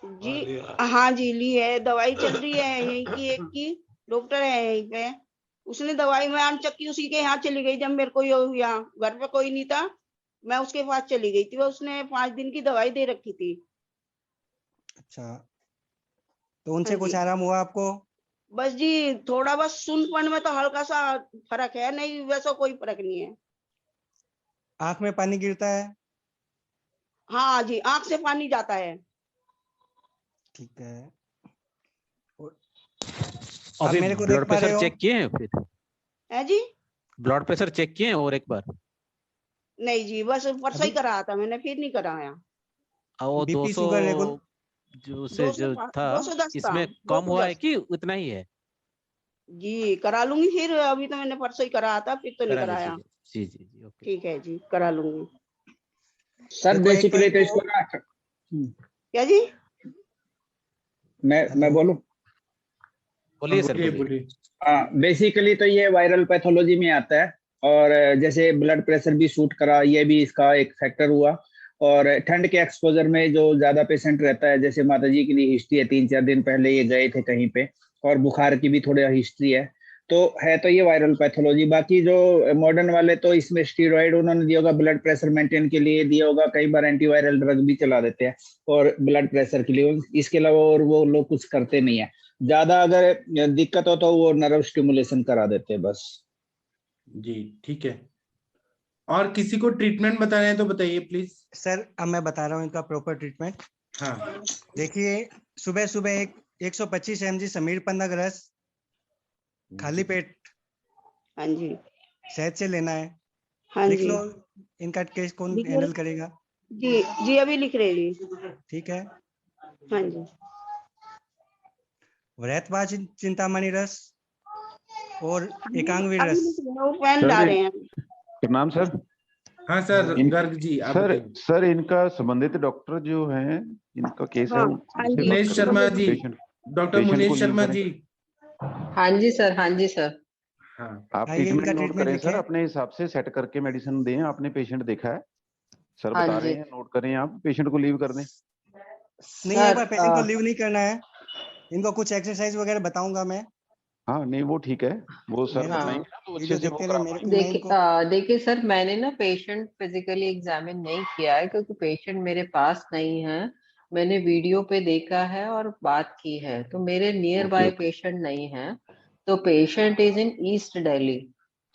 जी। हाँ जी, ली है, दवाई चल रही है यहीं की, एक की डॉक्टर है यहीं पे, उसने दवाई में अनचक्की उसी के यहाँ चली गई। जब मेरे को यहाँ घर पे कोई नहीं था, मैं उसके पास चली गई थी, वो उसने 5 दिन की दवाई दे रखी थी। अच्छा, तो हाँ उनसे जी, कुछ आराम हुआ आपको? बस जी थोड़ा बस सुनपन में तो हल्का सा फर्क है, नहीं वैसा कोई फर्क नहीं है। आंख में पानी गिरता है? हाँ जी, आंख से पानी जाता है। ठीक है। और आप अभी मेरे को देख ब्लड पा रहे प्रेशर हो? चेक किए हैं फिर? है जी? ब्लड प्रेशर चेक किए हैं और एक बार? नहीं जी, बस परसों ही अभी कराया था मैंने, फिर नहीं कराया। वो बीपी 200 शुगर रेगुलर? जो था 210 था, इसमें कम हुआ है 210 कि उतना ही है? जी। करा लूंगी फिर, अभी तो मैंने परसों ही कराया था, फिर तो नहीं करा कराया। लीजिए। जी जी जी, ओके। ठीक है जी, करा लूंगी। सर देखो, एक तो बेसिकली तो इनको इसको ना क्या जी? मैं हेलो, बोलूं? बोलिए सर, बोलिए बोलिए। बोलिए। हाँ, बेसिकली तो ये वायरल पैथोलॉजी में आता है। और जैसे ब्लड प्रेशर भी शूट करा, ये भी इसका एक फैक्टर हुआ। और ठंड के एक्सपोजर में जो ज्यादा पेशेंट रहता है, जैसे माता जी की लिए हिस्ट्री है, 3-4 दिन पहले ये गए थे कहीं पे, और बुखार की भी थोड़ी हिस्ट्री है। तो ये वायरल पैथोलॉजी। बाकी जो मॉडर्न वाले तो इसमें स्टीरॉइड उन्होंने दिया होगा, ब्लड प्रेशर मेंटेन के लिए दिया होगा, कई बार एंटीवायरल ड्रग भी चला देते हैं और ब्लड प्रेशर के लिए। इसके अलावा और वो लोग कुछ करते नहीं है। ज्यादा अगर दिक्कत हो तो वो नर्व स्टिमुलेशन करा देते हैं बस। जी ठीक है। और किसी को ट्रीटमेंट बताना है तो बताइए प्लीज। सर अब मैं बता रहा हूँ इनका प्रॉपर ट्रीटमेंट। हाँ, देखिए, सुबह सुबह 125 mg समीर पन्ना का रस खाली पेट हाँ जी, शहद से लेना है। हाँ लिख जी, लो, इनका केस कौन लिख हैंडल रहे करेगा? जी। जी अभी लिख रहे जी। ठीक है। हाँ जी, व्रतवाच चिंतामणि रस और एकांगवीर अभी रस। लिख रहे हैं, वो पेन सर ला रहे हैं। प्रणाम सर। हाँ सर गर्ग जी आप सर बताइए। सर इनका संबंधित डॉक्टर जो हैं, इनका केस है, हाँ, उनसे हाँ जी, बात मुनेश करें। Sharma ji, patient doctor patient को मुनेश लीव शर्मा करें। जी। हाँ जी सर, हाँ जी सर। हाँ आप आइए, ट्रीटमेंट इनका नोट ट्रीटमेंट करें सर, लिखें। अपने हिसाब से सेट करके मेडिसिन दें। आपने पेशेंट देखा है, सर हाँ बता जी रहे हैं, नोट करें। आप पेशेंट को लीव कर दें। नहीं, एक सर। बार पेशेंट को लीव नहीं करना है। इनको कुछ एक्सरसाइज वगैरह बताऊंगा मैं। हाँ नहीं वो ठीक है, वो सर मेरे बताएंगे को ना तो अच्छे वीडियो से वो देखते करा रहे, पाएंगे। मैं देखिए इनको देखिए सर, मैंने ना पेशेंट फिजिकली एग्जामिन नहीं किया है, क्योंकि पेशेंट मेरे पास नहीं है। मैंने वीडियो पे देखा है और बात की है, तो मेरे near okay by okay patient नहीं है। तो patient is in East Delhi.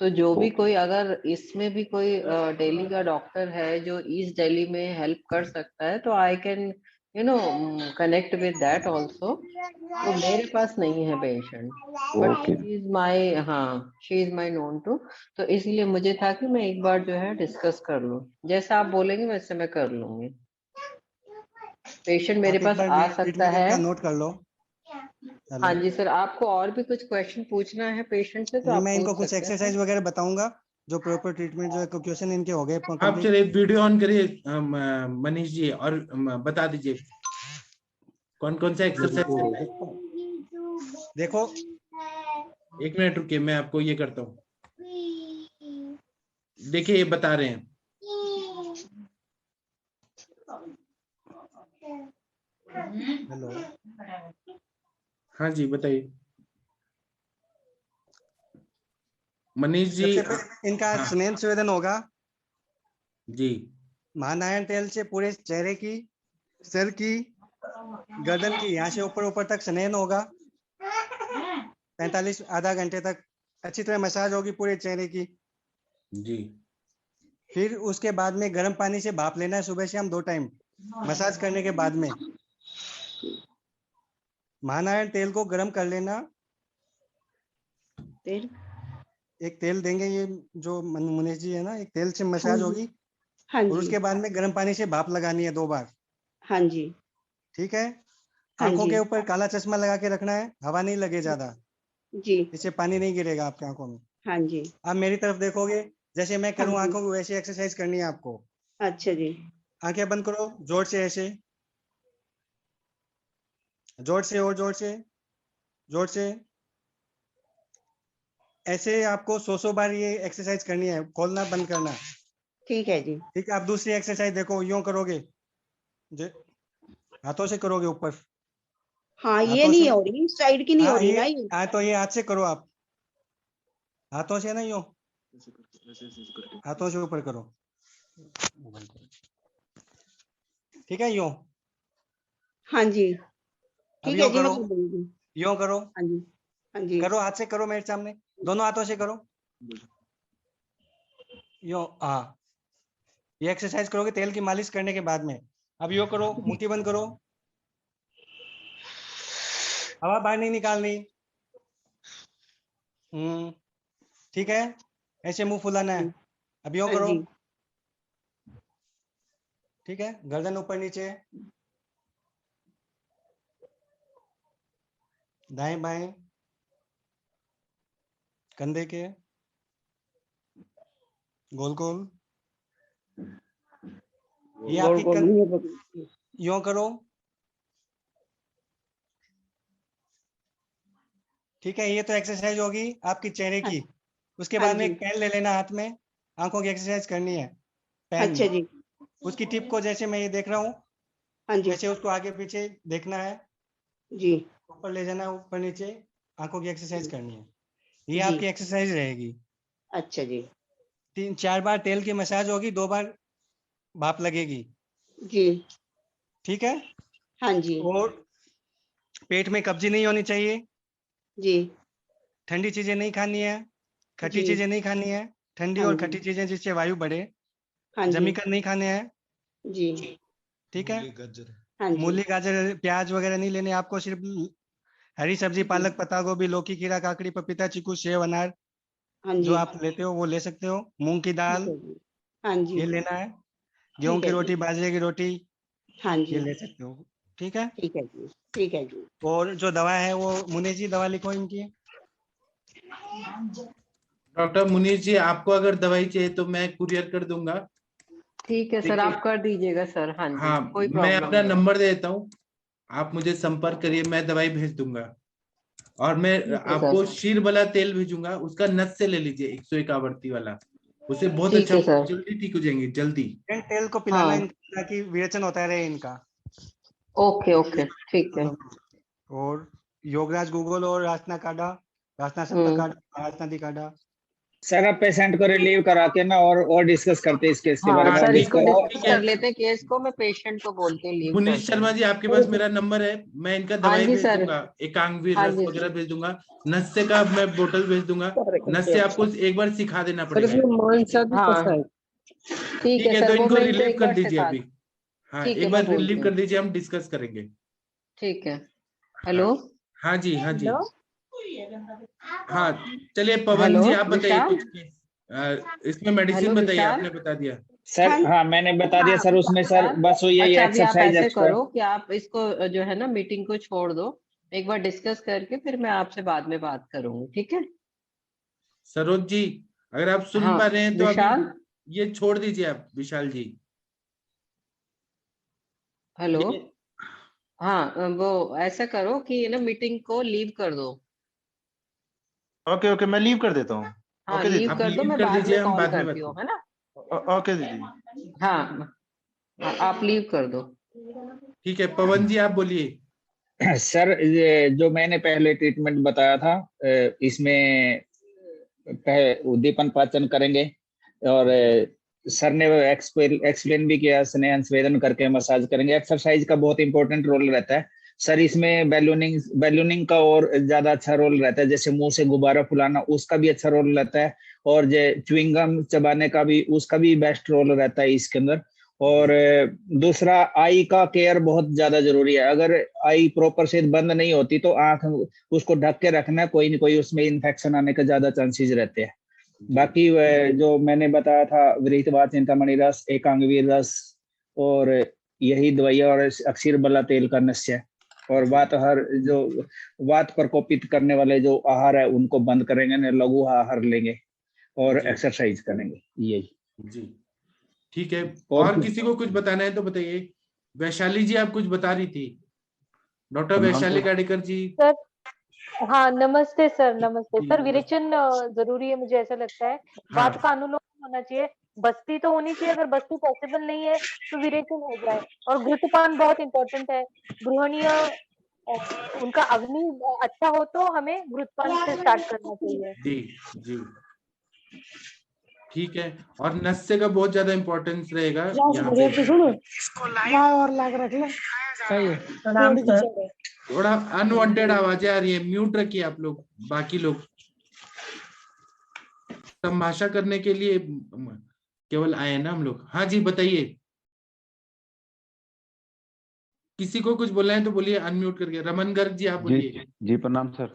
तो जो भी ओके। कोई, अगर इसमें भी कोई दिल्ली का डॉक्टर है जो ईस्ट दिल्ली में हेल्प कर सकता है, तो I can connect with that also. तो मेरे पास नहीं है patient, but okay she is my, हाँ she is my known to. तो इसलिए मुझे था कि मैं एक बार जो है डिस्कस कर लूं, जैसा आप बोलेंगे वैसे मैं कर लूंगी। पेशेंट मेरे आप एक पास बार आ सकता ट्रीटमेंट है। इनका नोट कर लो। हाँ हेलो, जी सर, आपको और भी कुछ क्वेश्चन पूछना है पेशेंट से तो नहीं, आप मैं इनको पूछ कुछ सकते हैं। एक्सरसाइज वगैरह बताऊंगा, जो प्रॉपर ट्रीटमेंट जो है, क्वेश्चन इनके हो गए आप कंप्लीट। चलिए वीडियो ऑन करिए मनीष जी, और बता दीजिए कौन कौन सा एक्सरसाइज करना है। देखो, 1 मिनट रुकिए, मैं आपको ये करता हूँ। देखिए ये बता रहे हैं। हेलो, हाँ जी बताइए मनीष जी। सबसे पहले इनका हाँ स्नेह संवेदन होगा। जी महानारायण तेल से पूरे चेहरे की, सिर की, गर्दन की, यहाँ से ऊपर ऊपर तक स्नेह होगा। 45 आधा घंटे तक अच्छी तरह मसाज होगी पूरे चेहरे की। जी। फिर उसके बाद में गर्म पानी से भाप लेना है, सुबह शाम 2 टाइम मसाज करने के बाद में। महानारायण तेल को गर्म कर लेना तेल एक तेल देंगे, ये जो मुनीश जी है ना, एक तेल से मसाज होगी। हाँ और जी। उसके बाद में गर्म पानी से भाप लगानी है 2 बार। हाँ जी। ठीक है। हाँ आंखों जी। के ऊपर काला चश्मा लगा के रखना है, हवा नहीं लगे ज्यादा, जी। इससे पानी नहीं गिरेगा आपके आंखों में। हाँ जी। आप मेरी तरफ देखोगे, जैसे मैं हाँ करूँ जी। आंखों को, वैसे एक्सरसाइज करनी है आपको। अच्छा जी। आंखें बंद करो, जोर से, ऐसे जोर से, और जोर से, जोर से। ऐसे आपको 100 बार ये एक्सरसाइज करनी है, खोलना बंद करना। ठीक है जी। ठीक है। आप दूसरी एक्सरसाइज देखो, यूं करोगे, हाथों से करोगे ऊपर। हाँ, ये हाथों नहीं से, हो रही, साइड की नहीं हो हाँ रही ये, ना ये। हाँ तो ये हाथ से करो आप, हाथों से ना, यूं हाथों से ऊपर करो। ठीक है, यूं। हाँ जी। अब ठीक यूं है जी, मैं करो, कर दूंगी। यूं करो, हाँ जी। हाँ जी। करो, हाथ से करो, मेरे सामने, दोनों हाथों से करो, यूं। हाँ, ये एक्सरसाइज करोगे तेल की मालिश करने के बाद में। अब यूं करो, मुट्ठी बंद करो, हवा बाहर नहीं निकालनी। ठीक है, ऐसे मुंह फुलाना है। अब यूं हाँ करो। जी। ठीक है, गर्दन ऊपर नीचे, दाएं बाएं, कंधे के गोल गोल। ये आपकी गोल नहीं है। यूं करो। ठीक है, ये तो एक्सरसाइज होगी आपकी चेहरे की। उसके हाँ बाद में जी। एक पेन ले लेना हाथ में, आंखों की एक्सरसाइज करनी है। पेन, अच्छा जी। उसकी टिप को जैसे मैं ये देख रहा हूँ, हाँ जी। वैसे उसको आगे पीछे देखना है, जी। ऊपर ले जाना है, ऊपर नीचे, आंखों की एक्सरसाइज करनी है। ये जी। आपकी एक्सरसाइज रहेगी। अच्छा जी। 3-4 बार तेल की मसाज होगी, 2 बार भाप लगेगी। जी। ठीक है। हाँ जी। और पेट में कब्जी नहीं होनी चाहिए। जी। ठंडी चीजें नहीं खानी है, खट्टी जी। चीजें नहीं खानी है। ठंडी हाँ और जी। खट्टी चीजें जिससे वायु बढ़े, हाँ जी। जमीकर नहीं खाने हैं। जी। ठीक है। हाँ जी। मूली, गाजर, प्याज वगैरह नहीं लेने आपको, सिर्फ हरी सब्जी, पालक, पत्ता गोभी, लौकी, खीरा, काकड़ी, पपीता, चीकू, सेव, अनार, हाँ जो जी। आप लेते हो वो ले सकते हो। मूंग की ठीक दाल, है जी। हाँ जी। ये लेना है। गेहूं ठीक की है रोटी, जी। बाजरे की रोटी, हाँ ये जी। ले सकते हो। ठीक है। ठीक है जी। ठीक है जी। और जो दवा है वो मुनीष जी दवा लिखो इनकी। डॉक्टर मुनीष जी, आपको अगर दवाई चाहिए तो मैं कुरियर कर दूंगा। ठीक है सर, देखिए, आप कर दीजिएगा सर। हाँ जी, हाँ, कोई मैं प्रॉब्लम अपना नहीं। नंबर दे देता हूँ, आप मुझे संपर्क करिए, मैं दवाई भेज दूंगा। और मैं ठीक है आपको सर। शीर वाला तेल भेजूंगा, उसका नस से ले लीजिए 101 आवर्ती वाला, उसे बहुत ठीक अच्छा, है सर। जल्दी ठीक हो जाएंगे, जल्दी। तेल को पिलाना हाँ, इनका, ताकि विरेचन होता रहे इनका। ओके ओके, ठीक है। और योगराज गूगल और रासना काढ़ा, रासना सत्ता हम्म। काढ़ा, रासना दी काढ़ा। सर अब पेशेंट को रिलीव करा के ना और डिस्कस करते हैं इस केस के बारे हाँ में, और सर, इसको डिस्कस। डिस्कस कर लेते हैं केस को, मैं पेशेंट को बोल के लीव मुनीष करते शर्मा हैं। जी, आपके पास मेरा नंबर है, मैं इनका हाँ दवाई जी भेज सर। दूंगा, एकांगवीर हाँ रस जी वगैरह सर। भेज दूंगा। नस्से का मैं बोतल भेज दूंगा। नस्से आपको एक बार सिखा देना सर पड़ेगा। इसमें मानसा भी कैसा हाँ है? ठीक ठीक है है, तो सर, वो इनको मैं इनको रिलीव एक कर बार दीजिए सिखा। अभी। हाँ, ठीक है, एक मैं बार बोलती रिलीव कर हूँ। दीजिए, हम डिस्कस करेंगे। ठीक है। हाँ, हेलो। हाँ जी, हाँ जी। हाँ, चलिए पवन हेलो जी, आप बताइए विशाल। कुछ इसमें मेडिसिन हेलो बताइए, विशाल। आपने बता दिया। सर हाँ मैंने बता दिया सर, उसमें सर विशाल, बस यही अच्छा अभी आप एक्सरसाइज ऐसे एक्स्ट्रा। करो कि आप इसको जो है ना मीटिंग को छोड़ दो, एक बार डिस्कस करके फिर मैं आपसे बाद में बात करूंगी, ठीक है? सरोज जी, अगर आप सुन हाँ पा रहे हैं तो अभी विशाल। ये छोड़ दीजिए आप, विशाल जी। हेलो। ये हाँ वो ऐसा करो कि ना मीटिंग को लीव कर दो। ओके ओके, मैं लीव कर देता हूँ। हाँ ओके लीव दीदी। आप कर दो, लीव मैं कर बाद दीजिए, में हम कॉल बाद में बात करती हूँ, है करेंगे। ना? ओके दीदी। हाँ आप लीव कर दो। ठीक है, पवन जी आप बोलिए। सर ये जो मैंने पहले ट्रीटमेंट बताया था, इसमें उद्दीपन पाचन करेंगे, और सर ने एक्सप्लेन भी किया, स्नेह संवेदन करके मसाज करेंगे। एक्सरसाइज का बहुत इंपॉर्टेंट रोल रहता है सर इसमें। बैलूनिंग का और ज्यादा अच्छा रोल रहता है, जैसे मुंह से गुब्बारा फुलाना, उसका भी अच्छा रोल रहता है। और जो च्युइंगम चबाने का भी, उसका भी बेस्ट रोल रहता है इसके अंदर। और दूसरा आई का केयर बहुत ज्यादा जरूरी है। अगर आई प्रॉपर से बंद नहीं होती तो आंख उसको ढक के रखना, कोई ना कोई उसमें इन्फेक्शन आने के ज्यादा चांसेस रहते हैं। बाकी वह जो मैंने बताया था, विरहितवात चिंतामणि रस, एकांगवीर रस और यही दवाइयाँ और अक्षीर बला तेल का नस्य, और वात हर जो वात प्रकोपित करने वाले जो आहार है उनको बंद करेंगे, लघु आहार लेंगे और एक्सरसाइज करेंगे। यही जी, ठीक है। और किसी को कुछ बताना है तो बताइए। वैशाली जी आप कुछ बता रही थी, डॉक्टर वैशाली गाडेकर जी। सर हाँ, नमस्ते सर। नमस्ते सर। विरेचन जरूरी है, मुझे ऐसा लगता है। वात का अनुलोम होना चाहिए, बस्ती तो होनी चाहिए। अगर बस्ती पॉसिबल नहीं है तो विरेचन हो जाए। और घृतपान बहुत इंपॉर्टेंट है। गृहणीय उनका अग्नि अच्छा हो तो हमें घृतपान से स्टार्ट करना चाहिए। जी जी, ठीक है। और नस्य का बहुत ज्यादा इम्पोर्टेंस रहेगा यहाँ पे। और लाग रख ले। प्रणाम सर। थोड़ा अनवांटेड आवाजें आ रही है, म्यूट रखिए आप लोग। बाकी लोग तमाशा करने के लिए केवल आए ना हम लोग। हाँ जी, बताइए। किसी को कुछ बोलना है तो बोलिए, अनम्यूट करके। रमन गर्ग जी आप बोलिए। जी प्रणाम सर।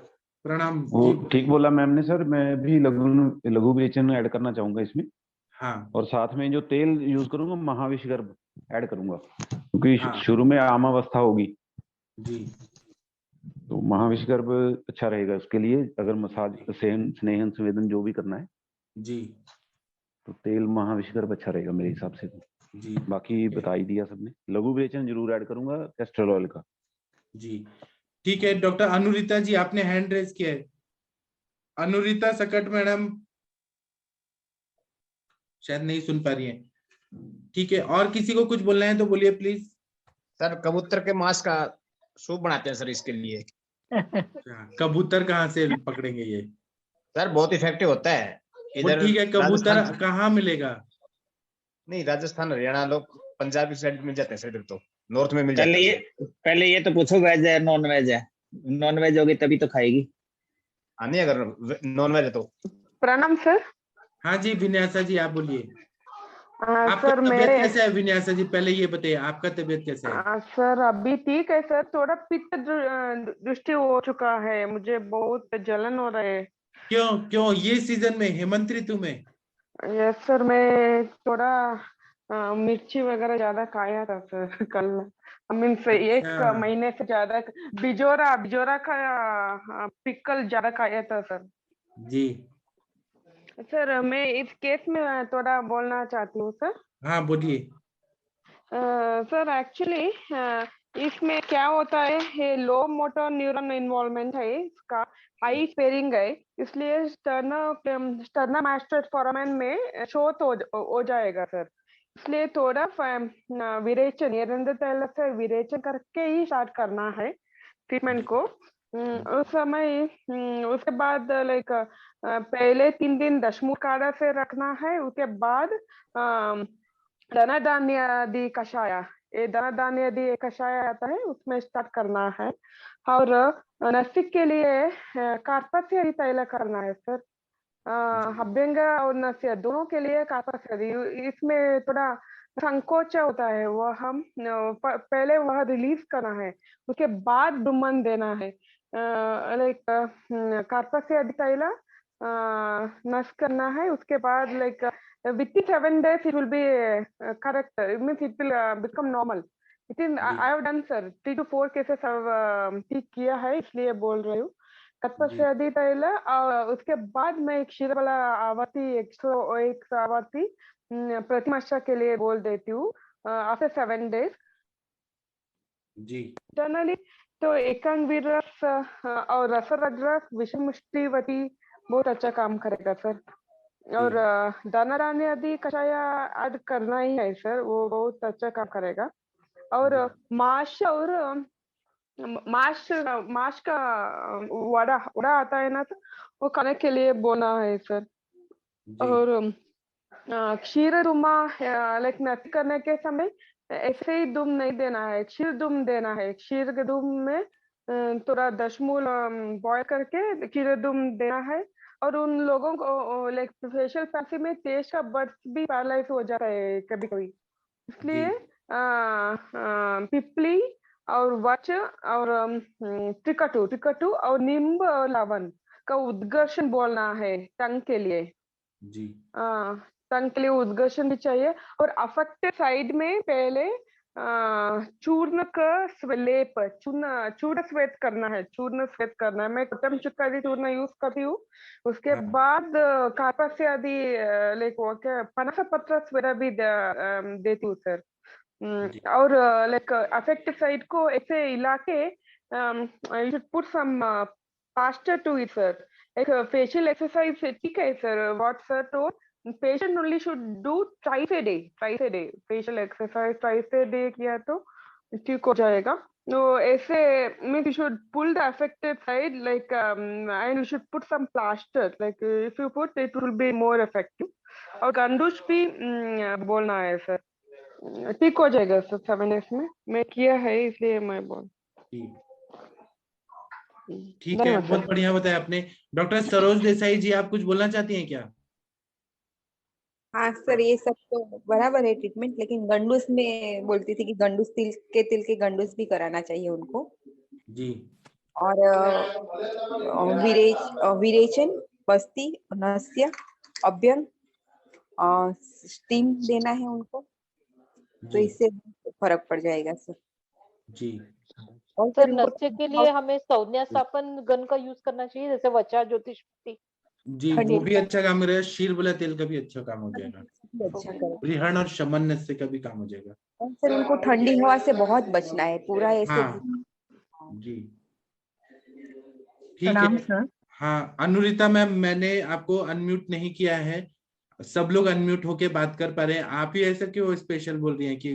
प्रणाम। वो ठीक बोला मैम ने सर। मैं भी लघु विरेचन ऐड करना चाहूंगा इसमें। हाँ। और साथ में जो तेल यूज करूंगा महाविषगर्भ ऐड करूंगा, क्योंकि शुरू में आमावस्था होगी जी, तो महाविषगर्भ अच्छा रहेगा उसके लिए। अगर मसाज स्नेहन संवेदन जो भी करना है जी, तो तेल महाविषगर्भ अच्छा रहेगा मेरे हिसाब से। जी, बाकी बता ही दिया सबने। लघु विरेचन जरूर ऐड करूंगा कैस्टर ऑयल का। जी, ठीक है। डॉक्टर अनुरिता जी आपने हैंड रेज किया है। अनुरिता सकट मैडम शायद नहीं सुन पा रही हैं। ठीक है, और किसी को कुछ बोलना है तो बोलिए प्लीज। सर कबूतर के मांस का सूप बनाते हैं सर इसके लिए। कबूतर कहाँ से पकड़ेंगे ये? सर बहुत इफेक्टिव होता है इधर। ठीक है, कबूतर कहाँ मिलेगा? नहीं, राजस्थान हरियाणा लोग पंजाब की साइड मिल जाते हैं सर, इधर तो नॉर्थ में मिल जाते हैं। पहले ये तो पूछो वेज है नॉन वेज है। नॉन वेज होगी तभी तो खाएगी। नहीं, अगर नॉन वेज है तो। प्रणाम सर। हाँ जी, विन्यासा जी आप बोलिए। आपका सर तबीयत मेरे कैसा है विन्यासा जी? पहले ये बताइए आपका तबीयत कैसा है? सर अभी ठीक है सर। थोड़ा पित्त दृष्टि हो चुका है, मुझे बहुत जलन हो रहा है। क्यों क्यों ये सीजन में, हेमंत ऋतु में? यस सर, मैं थोड़ा मिर्ची वगैरह ज्यादा खाया था सर कल। मीन से एक महीने से ज्यादा बिजोरा का पिकल ज्यादा खाया था सर। जी सर मैं इस केस में थोड़ा बोलना चाहती हूँ सर। हाँ बोलिए। सर एक्चुअली इसमें क्या होता है, ये लो मोटर न्यूरॉन इन्वॉल्वमेंट है, इसका हाई स्पेरिंग है, इसलिए स्टर्ना मास्टर फोरामेन में शोथ हो जाएगा सर। इसलिए थोड़ा विरेचन, निरंतर तैल से विरेचन करके ही स्टार्ट करना है ट्रीटमेंट को। उस समय उसके बाद लाइक पहले 3 दिन दशमूल काढ़ा से रखना है। उसके बाद धना धान्यादि कषाय, ये धना धान्यादि कषाय आता है उसमें स्टार्ट करना है। और नसिक के लिए कार्पस्यरी तैल करना है सर। अभ्यंग और नस्य दोनों के लिए कार्पस्यरी, इसमें थोड़ा संकोच होता है, वो हम पहले वह रिलीज करना है, उसके बाद दुमन देना है। लाइक कार्पस्यरी तैल नस करना है। उसके बाद like within 7 days it will be correct. It means it will become normal. I have done sir 3 to 4 cases ठीक किया है, इसलिए बोल रही हूँ। कत्पस्यदी तैल उसके बाद मैं एक क्षीर वाला आवर्ती 101 आवर्ती प्रतिमाशा के लिए बोल देती हूँ आफ्टर 7 days जी। जनरली। तो एकांगवीर रस और रसराज रस, विषमुष्टिवती बहुत अच्छा काम करेगा सर। और दाना दाने आदि कषाय ऐड करना ही है सर, वो बहुत अच्छा काम करेगा। और माश का वड़ा आता है ना, तो वो खाने के लिए बोना है सर। और क्षीर दुमा लाइक नृत्य करने के समय ऐसे ही दुम नहीं देना है, क्षीर दुम देना है। क्षीर के दुम में थोड़ा दशमूल बॉयल करके क्षीर दुम देना है। और उन लोगों को लाइक फेशियल पैसी में तेज का बर्ड्स भी पैरालाइज हो जाता है कभी कभी, इसलिए पिपली और वच और टिकटू और नींब और लवन का उद्घर्षण बोलना है टंग के लिए। जी टंग के लिए उद्घर्षण भी चाहिए। और अफेक्टेड साइड में पहले चूर्ण का लेप, चूर्ण स्वेद करना है, चूर्ण स्वेद करना है। मैं कटम चुक्का चूर्ण यूज करती हूँ। उसके हाँ बाद कापस्य आदि लाइक क्या पनस पत्र स्वेद भी देती हूँ सर। जी और लाइक अफेक्टेड साइड को ऐसे इलाके you should put some plaster to it sir. एक फेशियल एक्सरसाइज ठीक है sir, what sir told patient only should do twice a day facial exercise twice a day किया तो ठीक हो जाएगा। तो ऐसे means you should pull the affected side like and you should put some plaster like if you put it will be more effective। और गंडूश भी बोलना है सर, ठीक हो जाएगा सर 7 days में। मैं किया है इसलिए मैं बोल। ठीक है, बहुत बढ़िया बताया आपने। डॉक्टर सरोज देसाई जी, आप कुछ बोलना चाहती हैं क्या? हाँ सर, ये सब तो बराबर है ट्रीटमेंट, लेकिन गंडूस में बोलती थी कि गंडूस तिल के गंडूस भी कराना चाहिए उनको। जी और विरेचन, बस्ती, नस्य, अभ्यंग स्टीम देना है उनको, तो इससे फर्क पड़ जाएगा सर। जी और सर नस्य के लिए हमें संज्ञा स्थापन गन का यूज करना चाहिए, जैसे वचा ज्योतिष। जी वो भी अच्छा काम करेगा। शीरबला तेल का भी अच्छा काम हो जाएगा। रिहण और शमन नस्य का भी काम हो जाएगा। और सर उनको ठंडी हवा से बहुत बचना है, पूरा ऐसे। हाँ जी ठीक है। हाँ अनुरिता मैम, मैंने आपको अनम्यूट नहीं किया है, सब लोग अनम्यूट होके बात कर पा रहे हैं। आप ही ऐसा क्यों स्पेशल बोल रही हैं कि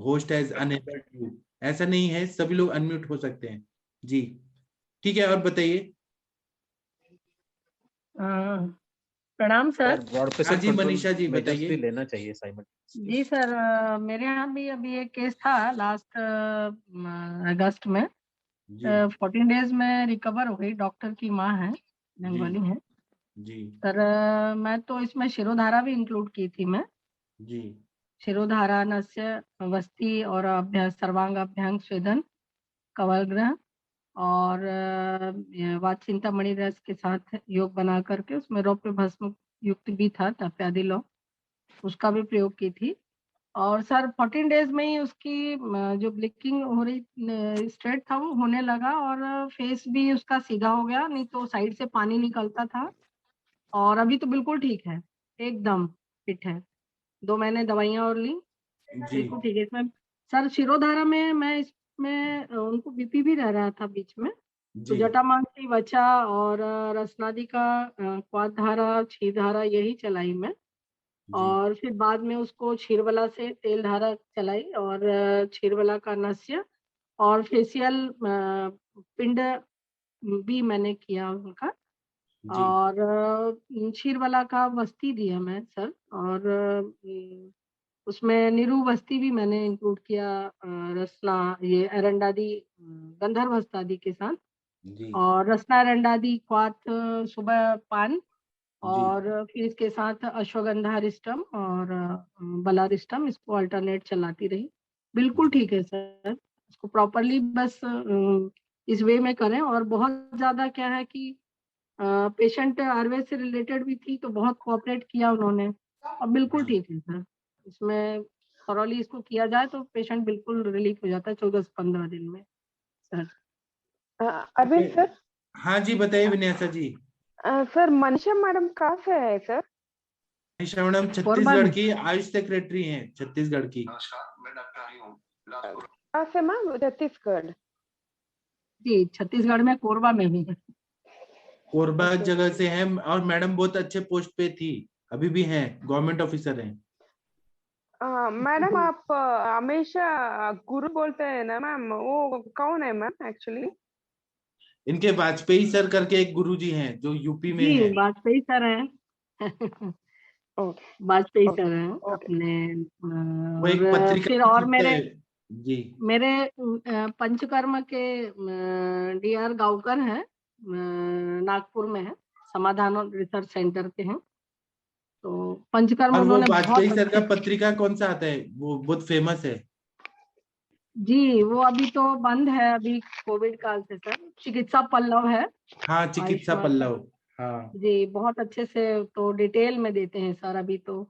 होस्ट हैज अनेबल टू? ऐसा नहीं है, सभी लोग अनम्यूट हो सकते हैं। जी ठीक है, और बताइए। प्रणाम सर। हाँ जी मनीषा जी बताइए। लेना चाहिए साइमन। जी सर, मेरे यहाँ भी अभी एक केस था लास्ट अगस्त में। 14 डेज में रिकवर हो गई। डॉक्टर की माँ है, बंगाली है जी सर। मैं तो इसमें शिरोधारा भी इंक्लूड की थी मैं। जी शिरोधारा, नस्य, वस्ती और अभ्यास, सर्वांग अभ्यंग, स्वेदन, कवल ग्रह और वाचिंतामणि रस के साथ योग बना करके उसमें रौप्य भस्म युक्त भी था, तप्यादि लो, उसका भी प्रयोग की थी। और सर 14 डेज में ही उसकी जो ब्लिकिंग हो रही स्ट्रेट था वो होने लगा, और फेस भी उसका सीधा हो गया, नहीं तो साइड से पानी निकलता था। और अभी तो बिल्कुल ठीक है, एकदम फिट है। 2 महीने दवाइयां और ली, बिल्कुल ठीक है। इसमें सर शिरोधारा में मैं इसमें उनको बीपी भी रह रहा था बीच में, तो जटामांसी, वचा और रसनादि का क्वाथ धारा, क्षीर धारा यही चलाई मैं। और फिर बाद में उसको क्षीरबला से तेल धारा चलाई और क्षीरबला का नस्य और फेशियल पिंड भी मैंने किया उनका। और क्षीरबला का वस्ती दिया मैं सर, और उसमें निरू वस्ती भी मैंने इंक्लूड किया, रसना ये एरंडादी गंधर्व हस्तादि के साथ। और रसना एरंडादी क्वाथ सुबह पान, और फिर इसके साथ अश्वगंधा रिस्टम और बलारिस्टम, इसको अल्टरनेट चलाती रही। बिल्कुल ठीक है सर, इसको प्रॉपरली बस इस वे में करें। और बहुत ज्यादा क्या है कि पेशेंट आयुर्वेद से रिलेटेड भी थी, तो बहुत कोऑपरेट किया उन्होंने, और बिल्कुल ठीक है सर। इसमें थॉरली इसको किया जाए तो पेशेंट बिल्कुल रिलीफ हो जाता है 14 से 15 दिन में सर। अरविंद सर। हाँ जी बताइए विन्यासा जी। सर मनीषा मैडम कहाँ से है सर? मनीषा मैडम छत्तीसगढ़ की आयुष सेक्रेटरी हैं, छत्तीसगढ़ की। कहाँ से मैम? छत्तीसगढ़। जी छत्तीसगढ़ में कोरबा में भी है। कोरबा जगह से हैं, और मैडम बहुत अच्छे पोस्ट पे थी, अभी भी हैं, गवर्नमेंट ऑफिसर हैं। मैडम आप हमेशा गुरु बोलते हैं ना मैम, वो कौन है मैम एक्चुअली? इनके वाजपेयी सर करके एक गुरुजी हैं जो यूपी में है। वाजपेयी सर हैं। वाजपेयी सर हैं अपने। वो एक पत्रिका फिर और मेरे पंचकर्म के DR गावकर हैं, नागपुर में है, समाधान रिसर्च सेंटर के हैं। तो पंचकर्म और वो उन्होंने वाजपेयी बहुत सर का अच्छे पत्रिका कौन सा आता है, वो बहुत फेमस है? जी, वो अभी तो बंद है अभी कोविड काल से सर, चिकित्सा पल्लव है। हाँ, चिकित्सा आयुष्मान पल्लव। हाँ जी, बहुत अच्छे से तो डिटेल में देते हैं सर। अभी तो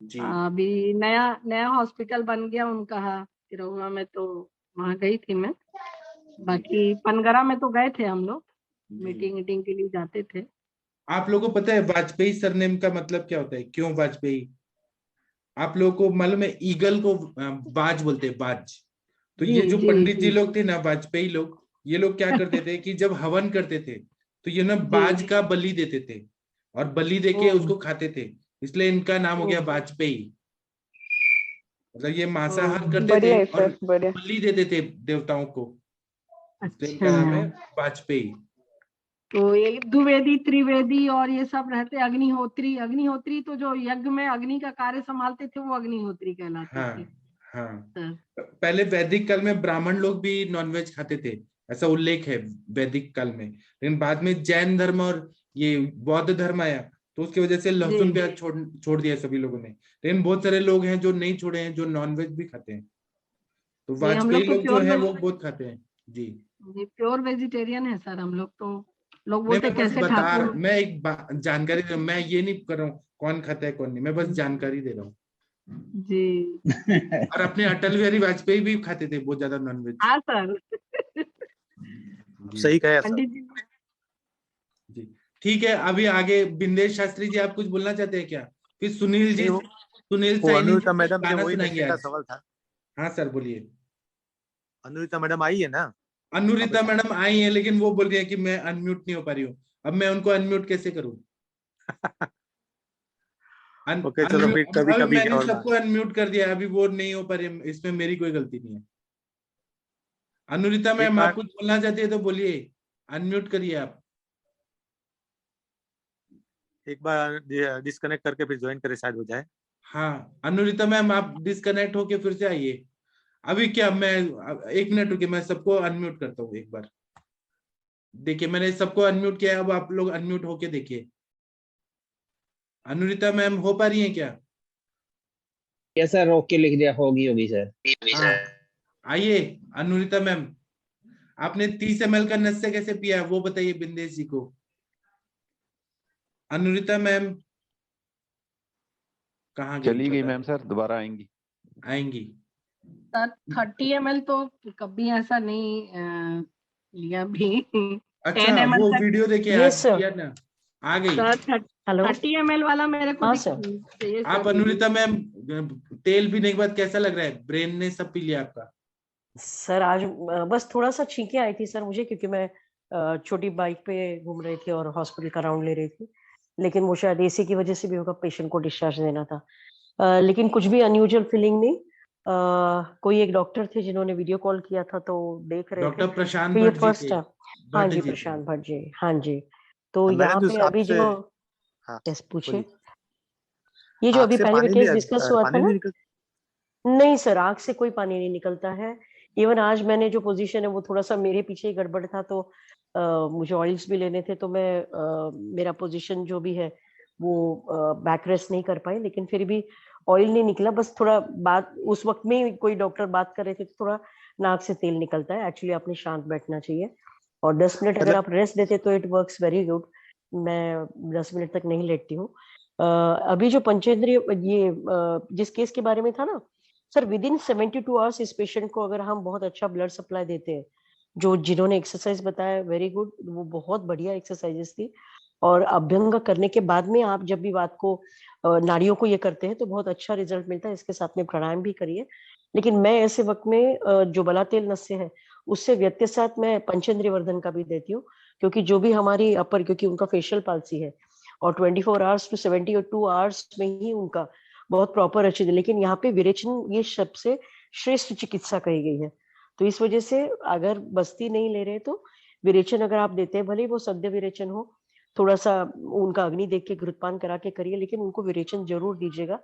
जी। अभी नया नया हॉस्पिटल बन गया उनका तिरहुआ में, तो वहाँ गई थी मैं। बाकी पनगरा में तो गए थे हम लोग, मीटिंग वीटिंग के लिए जाते थे। आप लोगों को पता है वाजपेयी सरनेम का मतलब क्या होता है, क्यों वाजपेयी? आप लोगों को मालूम है, ईगल को बाज बोलते हैं, बाज। तो ये जी जो जी पंडित जी जी लोग थे ना, वाजपेयी लोग, ये लोग क्या करते थे कि जब हवन करते थे तो ये ना जी बाज का बलि देते थे, और बलि देके ओ उसको खाते थे, इसलिए इनका नाम हो ओ गया वाजपेयी। मतलब ये ओ मांसाहार करते बढ़िया थे है और सर, बढ़िया। बलि देते थे देवताओं को, इसलिए अच्छा। इनका नाम है वाजपेयी। तो ये द्विवेदी त्रिवेदी और ये सब रहते, अग्निहोत्री। अग्निहोत्री तो जो यज्ञ में अग्नि का कार्य संभालते थे वो अग्निहोत्री कहलाते थे हाँ हाँ। सर। पहले वैदिक काल में ब्राह्मण लोग भी नॉनवेज खाते थे, ऐसा उल्लेख है वैदिक काल में, लेकिन बाद में जैन धर्म और ये बौद्ध धर्म आया तो उसकी वजह से लहसुन जी प्याज छोड़ दिया सभी लोगों ने, लेकिन बहुत सारे लोग हैं जो नहीं छोड़े हैं, जो नॉनवेज भी खाते हैं। तो जी, हम वाजपेयी लोग तो लोग जो प्योर हैं वो बहुत खाते हैं जी। जी प्योर वेजिटेरियन है सर हम लोग तो। लोग नहीं, बोलते मैं बस कैसे बता, ठाकुर। मैं एक जानकारी दे रहा हूं, मैं ये नहीं कर रहा हूँ कौन खाता है कौन नहीं, मैं बस जानकारी दे रहा हूँ। जी और अपने अटल बिहारी वाजपेयी भी खाते थे बहुत ज्यादा नॉनवेज हाँ सर। जी। सही कहा सर। पंडित जी जी ठीक है, अभी आगे बिंदेश शास्त्री जी आप कुछ बोलना चाहते हैं क्या? फिर सुनील जी, नहीं, सुनील वो साइनी अनुरिता जी मैडम से गाना वही सुनाएंगे नशे का आज। सवाल था। हाँ सर बोलिए। अनुरिता मैडम आई है ना? अनुरिता मैडम आई हैं, लेकिन वो बोल रही है कि मैं अनम्यूट नहीं हो पा रही हूँ। अब मैं उनको अनम्यूट कैसे करूँ? ओके चलो फिर कभी अभी कभी मैंने और सबको अनम्यूट कर दिया, अभी वो नहीं हो पा रही, इसमें मेरी कोई गलती नहीं है। अनुरिता एक मैम आप बार कुछ बोलना चाहती है तो बोलिए, अनम्यूट करिए आप। डिस्कनेक्ट करके फिर ज्वाइन करे, शायद हो जाए। हाँ अनुरिता मैम आप डिस्कनेक्ट होके फिर से आइए। अभी क्या, मैं 1 मिनट रुकिए, मैं सबको अनम्यूट करता हूँ एक बार। देखिए मैंने सबको अनम्यूट किया है, अब आप लोग अनम्यूट होके देखिए। अनुरिता मैम हो पा रही हैं क्या? यस सर, रोक के लिख दिया, होगी सर। हाँ आइए अनुरिता मैम, आपने 30 ml का नशा कैसे पिया वो बताइए बिंदेश जी को। अनुरिता मैम कहाँ गई? चली गई पता मैम सर, दोबारा आएंगी। आएंगी। सर 30 ml तो कभी ऐसा नहीं लिया भी। अच्छा 10 ml वो तक वीडियो देखिए यस आज सर। किया ना, आ गई। सर हेलो 30 ml वाला मेरे को हाँ सर। चाहिए आप सर। अनुरिता मैम तेल पीने के बाद कैसा लग रहा है? ब्रेन ने सब पी लिया आपका? सर आज बस थोड़ा सा छींके आई थी सर मुझे, क्योंकि मैं छोटी बाइक पे घूम रही थी और हॉस्पिटल का राउंड ले रही थी, लेकिन वो शायद एसी की वजह से भी होगा, पेशेंट को डिस्चार्ज देना था। लेकिन कुछ भी अनयूजुअल फीलिंग नहीं। कोई एक डॉक्टर थे जिन्होंने वीडियो कॉल किया था तो देख रहे थे, डॉक्टर प्रशांत तो ये भट्ट जी फर्स्ट थे। है। हाँ भट्ट जी जी थे। प्रशांत भट्ट जी, हाँ जी। तो मैडम यहाँ जो पे अभी आपसे, जो हाँ यस पूछे, बोलिए। ये जो आँख अभी से पहले भी पानी केस डिस्कस हुआ था पानी ना, नहीं निकल? नहीं सर आंख से कोई पानी नहीं निकलता है। इवन आज मैंने जो पोजीशन है वो थोड़ा सा मेरे पीछे ही गड़बड़ था, तो मुझे ऑयल्स भी लेने थे, तो मैं मेरा पोजीशन जो भी है वो बैक रेस्ट नहीं कर पाई, लेकिन फिर भी ऑयल नहीं निकला। बस थोड़ा बात उस वक्त में कोई डॉक्टर बात कर रहे थे तो थोड़ा नाक से तेल निकलता है। एक्चुअली आपने शांत बैठना चाहिए और 10 मिनट अगर मतलब आप रेस्ट देते तो इट वर्क्स वेरी गुड। मैं 10 मिनट तक नहीं लेटती हूँ। अभी जो पंचेंद्रिय ये जिस केस के बारे में था ना सर, विद इन 72 आवर्स इस पेशेंट को अगर हम बहुत अच्छा ब्लड सप्लाई देते हैं, जो जिन्होंने एक्सरसाइज बताया वेरी गुड, वो बहुत बढ़िया एक्सरसाइजेस थी। और अभ्यंग करने के बाद में आप जब भी बात को नाड़ियों को ये करते हैं तो बहुत अच्छा रिजल्ट मिलता है। इसके साथ में प्राणायाम भी करिए। लेकिन मैं ऐसे वक्त में जो बला तेल नस्य है उससे व्यत्यसात मैं पंचेंद्रिय वर्धन का भी देती हूँ, क्योंकि जो भी हमारी अपर, क्योंकि उनका फेशियल पाल्सी है और 24 आवर्स टू 72 आवर्स में ही उनका बहुत प्रॉपर अच्छी थी। लेकिन यहाँ पे विरेचन ये सबसे श्रेष्ठ चिकित्सा कही गई है। तो इस वजह से अगर बस्ती नहीं ले रहे तो विरेचन अगर आप देते हैं, भले वो सद्य विरेचन हो, थोड़ा सा उनका अग्नि देख के घृतपान करा के करिए, लेकिन उनको विरेचन जरूर दीजिएगा।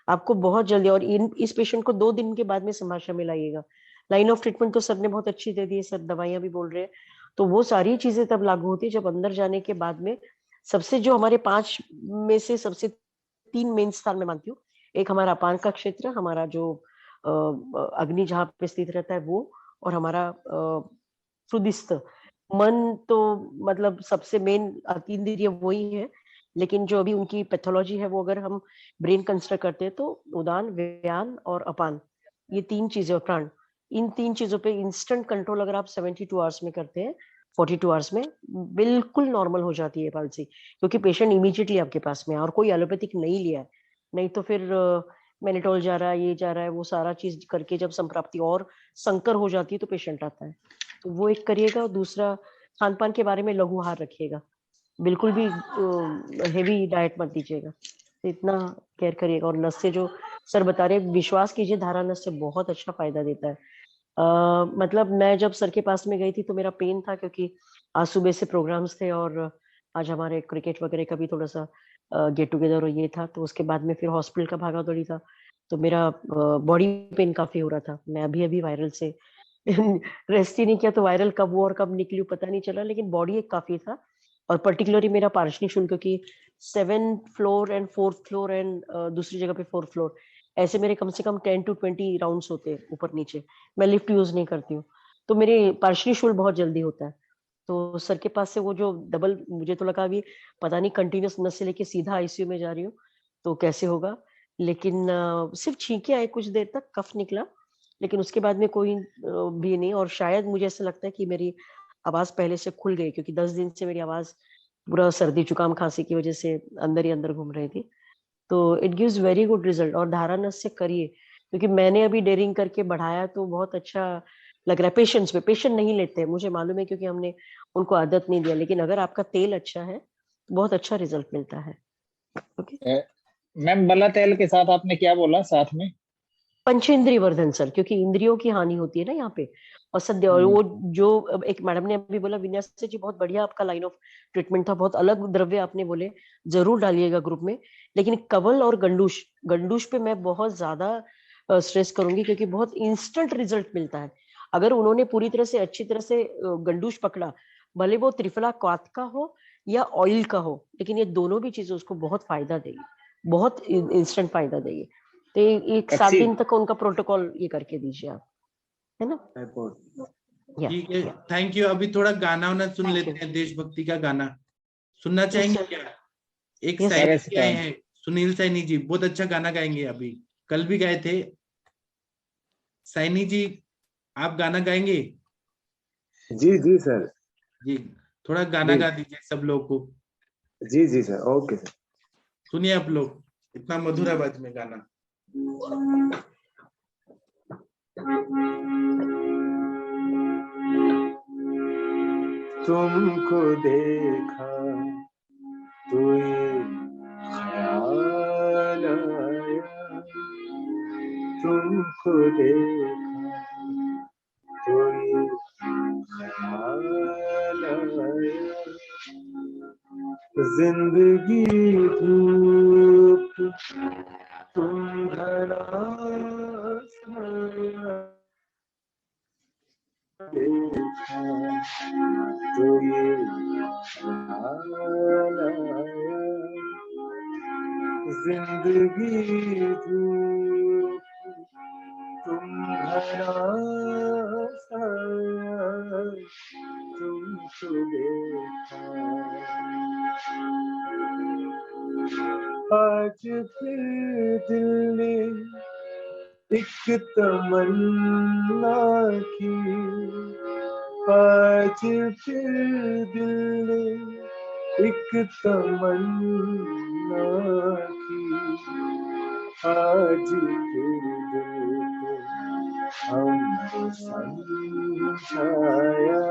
आपको बहुत जल्दी, और इस पेशेंट को 2 दिन के बाद में समाशा में लाइएगा। लाइन ऑफ ट्रीटमेंट तो सर ने बहुत अच्छी दे दी है, सर दवाइयां भी बोल रहे हैं, तो वो सारी चीजें तब लागू होती है जब अंदर जाने के बाद में सबसे जो हमारे 5 में से सबसे तीन मेन स्थान में मानती हूँ। एक हमारा अपान का क्षेत्र, हमारा जो अग्नि जहाँ पे स्थित रहता है वो, और हमारा हृदयस्थ मन। तो मतलब सबसे मेन अतीन्द्रिय वही है, लेकिन जो अभी उनकी पैथोलॉजी है वो अगर हम ब्रेन कंसिडर करते हैं तो उदान, व्यान और अपान, ये तीन चीजें, और प्राण, इन तीन चीजों पे इंस्टेंट कंट्रोल अगर आप 72 आवर्स में करते हैं, 42 आवर्स में बिल्कुल नॉर्मल हो जाती है पालसी, क्योंकि पेशेंट इमीडिएटली आपके पास में है और कोई एलोपैथिक नहीं लिया है। नहीं तो फिर मैनिटोल जा रहा है, ये जा रहा है, वो सारा चीज करके जब संप्राप्ति और संकर हो जाती है तो पेशेंट आता है। तो वो एक करिएगा। और दूसरा, खान पान के बारे में लघु आहार रखिएगा, बिल्कुल भी हेवी डाइट मत दीजिएगा, तो इतना केयर करिएगा। और नस से जो सर बता रहे, विश्वास कीजिए धारा नस से बहुत अच्छा फायदा देता है। मतलब मैं जब सर के पास में गई थी तो मेरा पेन था, क्योंकि आज सुबह से प्रोग्राम्स थे और आज हमारे क्रिकेट वगैरह का भी थोड़ा सा गेट टुगेदर और ये था, तो उसके बाद में फिर हॉस्पिटल का भागा दौड़ी था, तो मेरा बॉडी पेन काफी हो रहा था। मैं अभी वायरल से रेस्ट ही नहीं किया, तो वायरल कब हुआ और कब निकली पता नहीं चला, लेकिन बॉडी एक काफी था। और पर्टिकुलरली मेरा पार्श्वनी शूल, क्योंकि 7th floor and 4th floor and दूसरी जगह पे 4th फ्लोर, ऐसे मेरे कम से कम 10 to 20 राउंड्स होते हैं ऊपर नीचे। मैं लिफ्ट यूज नहीं करती हूँ, तो मेरे पार्श्वनी शूल बहुत जल्दी होता है। तो सर के पास से वो जो डबल, मुझे तो लगा अभी पता नहीं कंटिन्यूस नस से लेके सीधा आईसीयू में जा रही हूँ तो कैसे होगा, लेकिन सिर्फ छींके आए कुछ देर तक, कफ निकला, लेकिन उसके बाद में कोई भी नहीं। और शायद मुझे ऐसा लगता है कि मेरी आवाज पहले से खुल गई, क्योंकि 10 दिन से मेरी आवाज पूरा सर्दी जुकाम खांसी की वजह से अंदर ही अंदर घूम रही थी। तो it gives very good result. और धारा नस से करिए, क्योंकि मैंने अभी डेयरिंग करके बढ़ाया तो बहुत अच्छा लग रहा है। पेशेंट्स पे, पेशेंट नहीं लेते हैं मुझे मालूम है, क्योंकि हमने उनको आदत नहीं दिया, लेकिन अगर आपका तेल अच्छा है तो बहुत अच्छा रिजल्ट मिलता है। ओके मैम, बल्ला तेल के साथ आपने क्या बोला साथ में? पंचेंद्रिय वर्धन सर, क्योंकि इंद्रियों की हानि होती है ना यहाँ पे। और सद्य, और वो जो एक मैडम ने अभी बोला, विन्यास जी बहुत बढ़िया आपका लाइन ऑफ ट्रीटमेंट था, बहुत अलग द्रव्य आपने बोले, जरूर डालिएगा ग्रुप में। लेकिन कवल और गंडूश, गंडूश पे मैं बहुत ज्यादा स्ट्रेस करूंगी, क्योंकि बहुत इंस्टेंट रिजल्ट मिलता है। अगर उन्होंने पूरी तरह से अच्छी तरह से गंडूश पकड़ा, भले वो त्रिफला क्वाथ का हो या ऑयल का हो, लेकिन ये दोनों भी चीजें उसको बहुत फायदा देगी, बहुत इंस्टेंट फायदा देगी। तो एक 7 दिन तक उनका प्रोटोकॉल ये करके दीजिए आप, है ना? ठीक है, थैंक यू। अभी थोड़ा गाना वाना सुन लेते हैं, देशभक्ति का गाना सुनना चाहेंगे क्या? एक सैनी जी आए हैं, सुनील सैनी जी, बहुत अच्छा गाना गाएंगे, अभी कल भी गाए थे। सैनी जी, आप गाना गाएंगे? जी जी सर। जी, थोड़ा गाना गा दीजिए सब लोग को। जी जी सर, ओके सर। सुनिए आप लोग, इतना मधुर आवाज में गाना। तुमको देखा तो ये ख्याल आया, तुमको देखा तो ये ख्याल आया, जिंदगी धूप तुम घना साया, देखा तो ये ख्याल आया, जिंदगी धूप तुम घना साया, तुमको देखा। आज फिर दिल ने एक तमन्ना की, आज फिर दिल ने एक तमन्ना की, आज फिर दिल को हमने समझाया,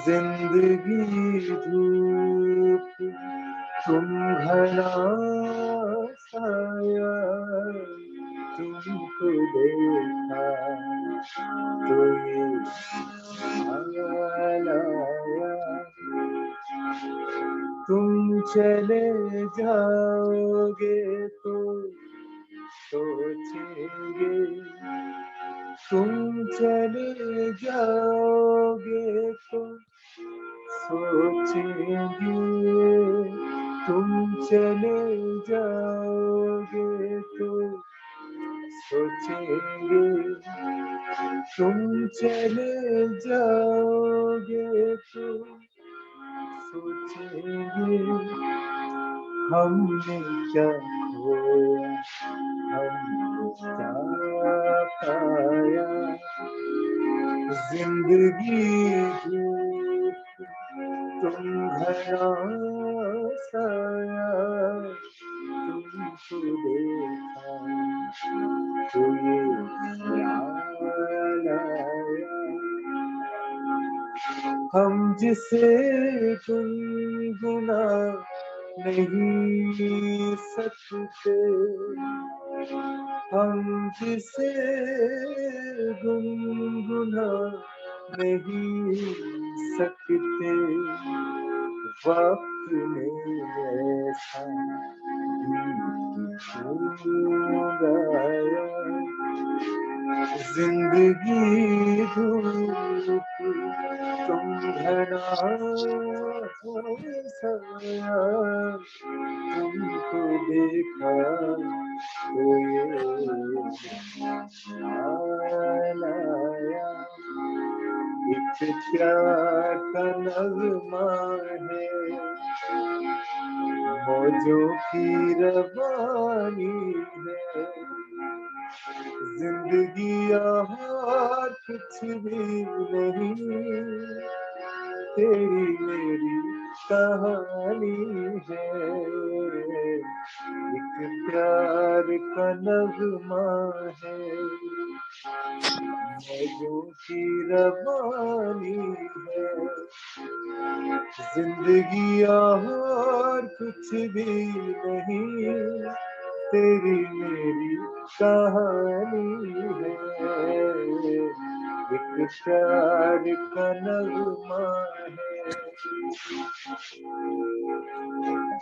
जिंदगी धूप तुम घना साया, तुमको देखा तो ये ख्याल आया, तुम चले जाओगे तो सोचेंगे, तुम चले जाओगे तो सोचेंगे, तुम चले जाओगे तो सोचेंगे, तुम चले जाओगे तो सोचेंगे, हमने क्या खोया, हमने क्या पाया। जिंदगी धूप, तुम घना साया, तुमको देखा तो ये ख्याल आया, हम जिसे गुनगुना नहीं सकते, हम जिसे गुनगुना नहीं सकते, वक्त ने ऐसा गाया। जिंदगी धूप, तुम घना साया, तुमको देखा तो ये ख्याल आया। एक प्यार का नगमा है, मौजों की रवानी है, जिंदगी और कुछ भी नहीं, तेरी मेरी कहानी है। एक प्यार का नगमा है, मौजों की रवानी है, जिंदगी और कुछ भी नहीं, तेरी मेरी कहानी है। एक प्यार का नगमा है।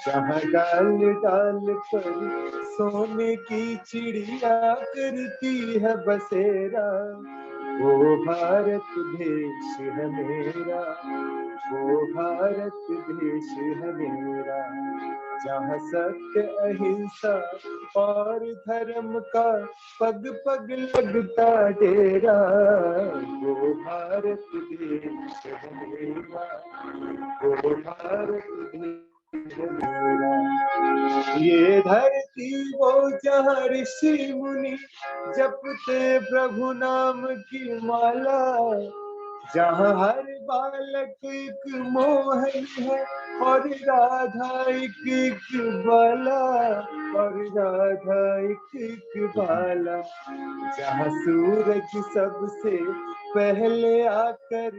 जहाँ डाल डाल पर सोने की चिड़िया करती है बसेरा, वो भारत देश है मेरा, वो भारत देश है मेरा। जहाँ सत्य अहिंसा और धर्म का पग पग लगता डेरा, वो भारत देश है मेरा, वो भारत देश है मेरा। ये धरती वो जहाँ ऋषि मुनि जपते प्रभु नाम की माला, जहाँ हर बालक एक मोहन है और राधा एक बाला, और राधा एक बाला। जहाँ सूरज सबसे पहले आकर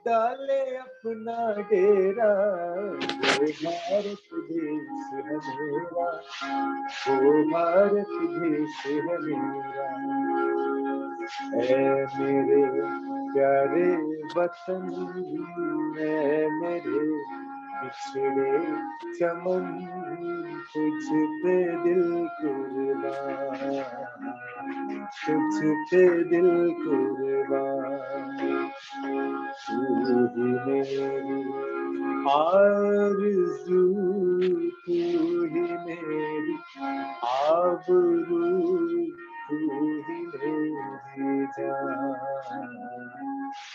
डाले अपना डेरा, वो भारत देश है मेरा, वो भारत देश है मेरा। ऐ मेरे प्यारे वतन, ऐ मेरे पिछड़े चमन, तुझ पे दिल कुर्बान, तुझ पे दिल कुर्बान। तू ही मेरी आरज़ू, तू ही मेरी आबरू, तू ही मेरी जान,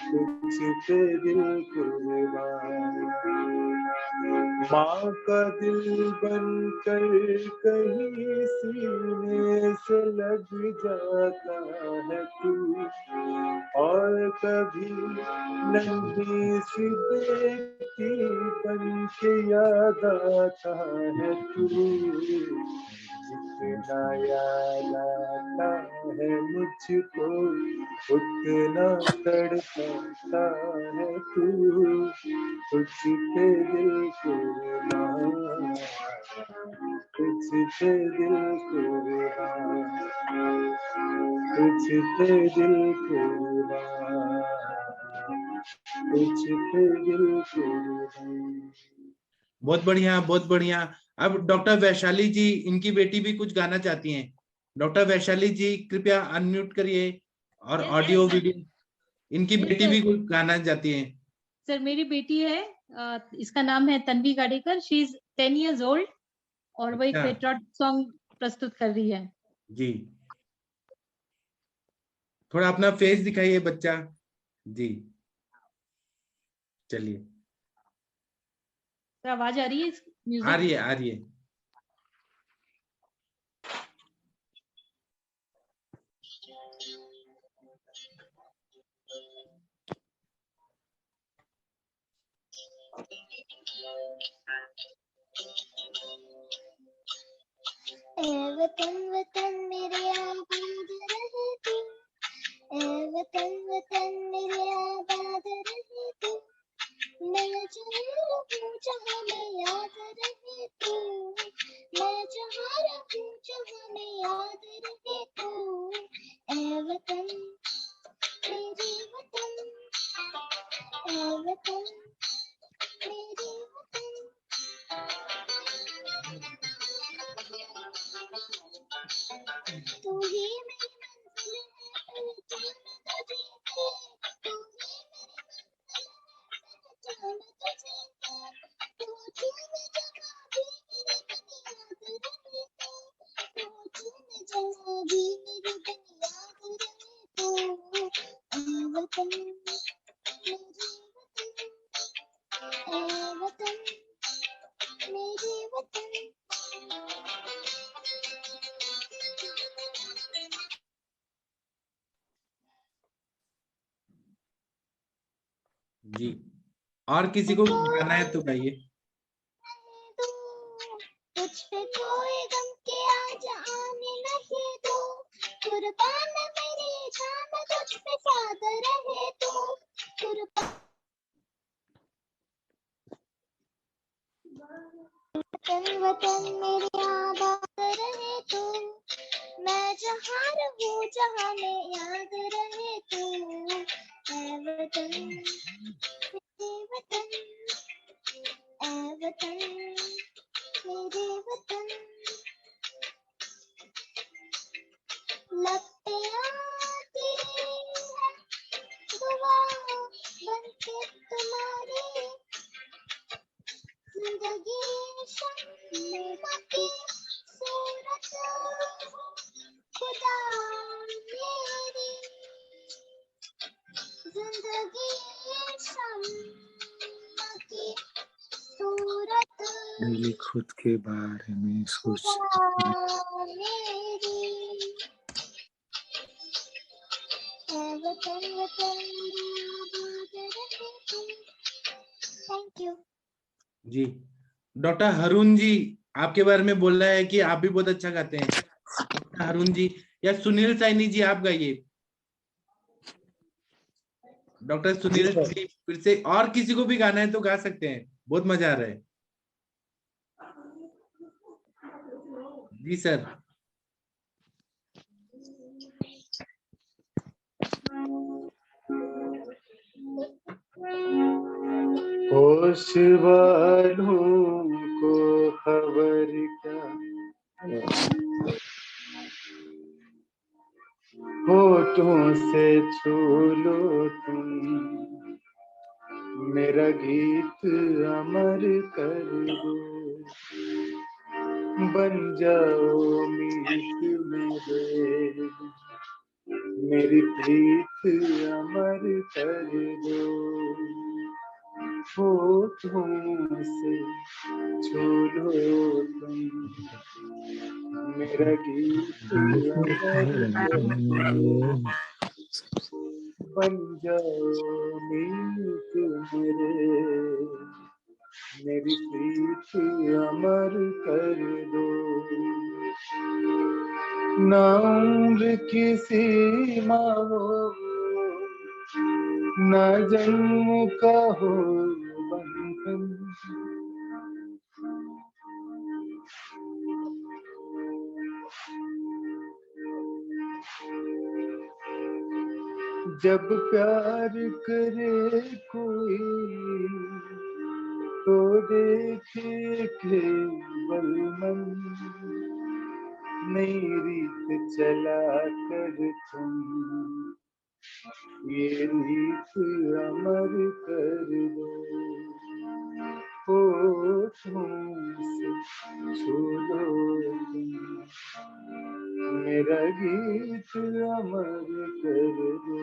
तुझ पे दिल कुर्बान। माँ का दिल बनकर कहीं सीने से लग जाता है तू, और कभी नन्ही सी बेटी बन के याद आता है तू। जितना याद आता है मुझको, उतना तड़पाता है तू, तुझ पे दिल कुर्बान, तुझ पे दिल कुर्बान, तुझ पे दिल कुर्बान, तुझ पे दिल कुर्बान। बहुत बढ़िया, बहुत बढ़िया। अब डॉक्टर वैशाली जी, इनकी बेटी भी कुछ गाना चाहती हैं। डॉक्टर वैशाली जी कृपया अनम्यूट करिए और ऑडियो वीडियो। इनकी बेटी भी कुछ गाना चाहती हैं। सर मेरी बेटी है, इसका नाम है Tanvi Gadekar. She is 10 years old और वो एक अच्छा। पेट्रियोटिक सॉन्ग प्रस्तुत कर रही है। जी, थोड़ा अपना फेस दिखाइए बच्चा। जी, चलिए। तो आवाज आ रही है आ म्यूजिक? रही है, आ रही है। ए वतन वतन मेरे आबाद रहे तू, ए वतन वतन मेरे आबाद रहे तू, मैं जहाँ रहूं जहाँ में याद रहे तू, मैं जहाँ रहूं जहाँ में याद रहे तू, ए वतन मेरे वतन, ए वतन मेरे वतन। तू ही मेरी मंजिल है, पहचान तुझे से, तू ही मेरी मंजिल है, पहचान तुझे से, तू चूमे जहाँ भी मेरी दुनिया रहे तू, तू चूमे जहाँ भी मेरी दुनिया रहे तू, ए वतन मेरे वतन, ए वतन मेरे वतन। जी, और किसी को गाना है तो गाइए। तुझ पे कोई गम के आज आने नहीं दो, कुर्बान मेरी जान तुझ पे साथ रहे तू, कुर्बान वतन वतन मेरी आबाद रहे तू, मैं जहाँ रहूं जहाँ में याद रहे तू, ऐ वतन मेरे वतन, ऐ वतन मेरे वतन। लब पे आती है दुआ बनके तुम्हारी, जिंदगी शम्मा की सूरत खुदा मेरी, जिंदगी शम्मा की सूरत डेली खुद के बारे में सोच खुदा मेरी, ऐ वतन वतन आबाद रहे तू। Thank you. जी, डॉक्टर हरुण जी आपके बारे में बोल रहा है कि आप भी बहुत अच्छा गाते हैं। डॉक्टर हरुण जी या सुनील सैनी जी आप गाइए। डॉक्टर सुनील जी फिर से, और किसी को भी गाना है तो गा सकते हैं, बहुत मजा आ रहा है। जी सर। होश वालों को खबर क्या, होठों से छू लो तुम, मेरा गीत अमर कर दो, बन जाओ मीत मेरे, मेरी प्रीत अमर कर दो, होठों से छू लो तुम, मेरा गीत अमर कर दो, बन जाओ मीत मेरे, मेरी प्रीत अमर कर दो, ना उम्र की सीमा हो, ना जन्म का हो बंधन, जब प्यार करे कोई तो देखे केवल मन, नई रीत चला कर तुम, ये रीत अमर कर दो, होठों से छू लो मेरा गीत अमर कर दो।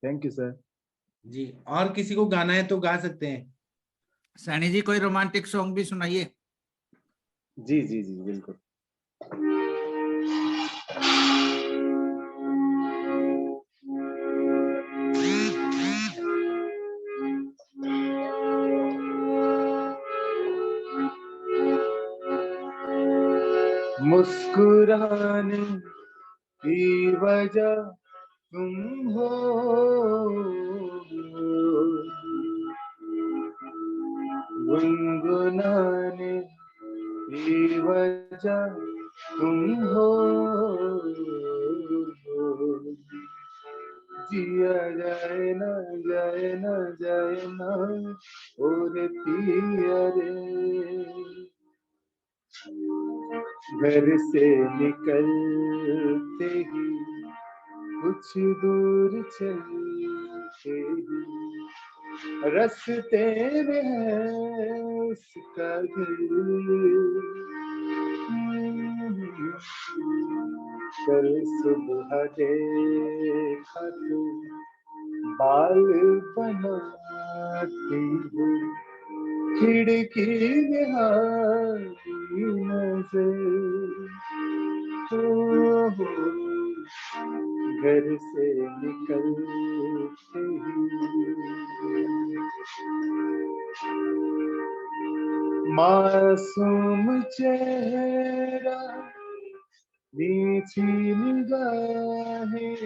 Thank you sir. जी, और किसी को गाना है तो गा सकते हैं। सैनी जी कोई रोमांटिक सॉन्ग भी सुनाइए। जी जी जी बिल्कुल। मुस्कुराने की वजह तुम हो, गुनगुनाने की वजह तुम हो, जिया जाए ना जाए ना जाए ना और पिया रे। घर से निकलते ही कुछ दूर चलते ही रास्ते में है उसका घर। कल सुबह देखा तो बाल बनाती हूँ, खिड़की में आई नजर। घर से निकलते ही मासूम चेहरा, नीची निगाहें,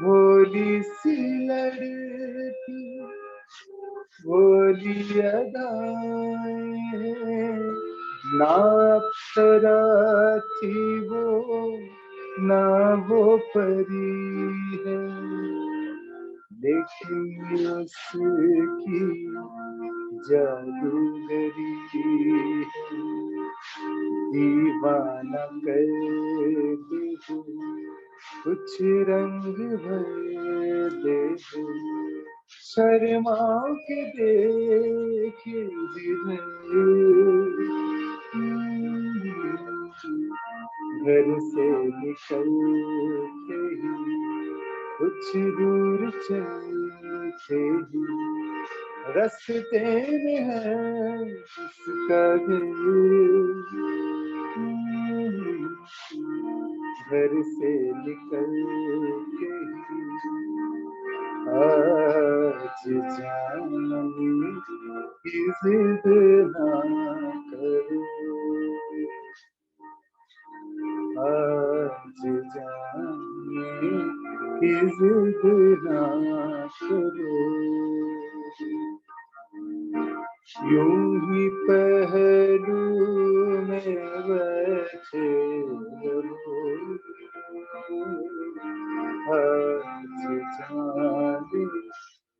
भोली सी लड़की, भोली अदाएं, ना अप्सरा थी वो ना वो परी है, लेकिन उसकी जादूगरी है। दीवाना कर दे हो, कुछ रंग भर दे हो, शर्मा के देखे जिधर। घर से निकलते ही कुछ दूर चलते ही रास्ते में है उसका घर। घर से निकलते ही आज जाने की जिद ना करो, आज जाने की जिद ना करो। यूं ही पहलू में बैठे रहो, आज जाने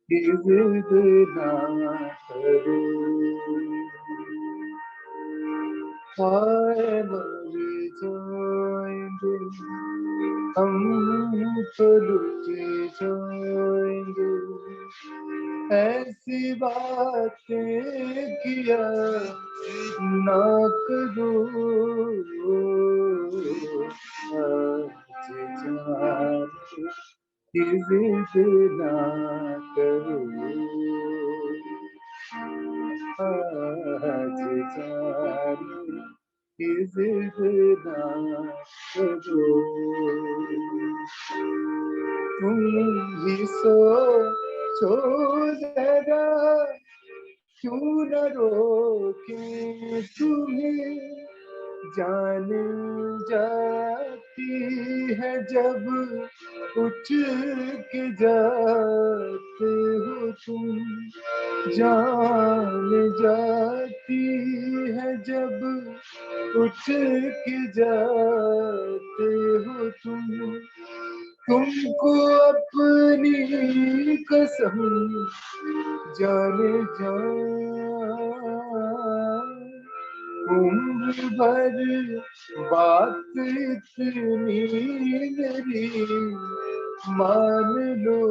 की जिद ना करो। हाय मर जाएंगे हम तो लुट जाएंगे, ऐसी बातें किया ना करो। आज जाने की जिद ना करो, आज जाने की जिद ना करो। तुम भी सोचो जरा, क्यों न रोके तुम्हें, जान जाती है जब उठ के जाते हो तुम, जान जाती है जब उठ के जाते हो तुम। तुमको अपनी कसम जाने जा, उम्र भर बात इतनी मेरी मान लो,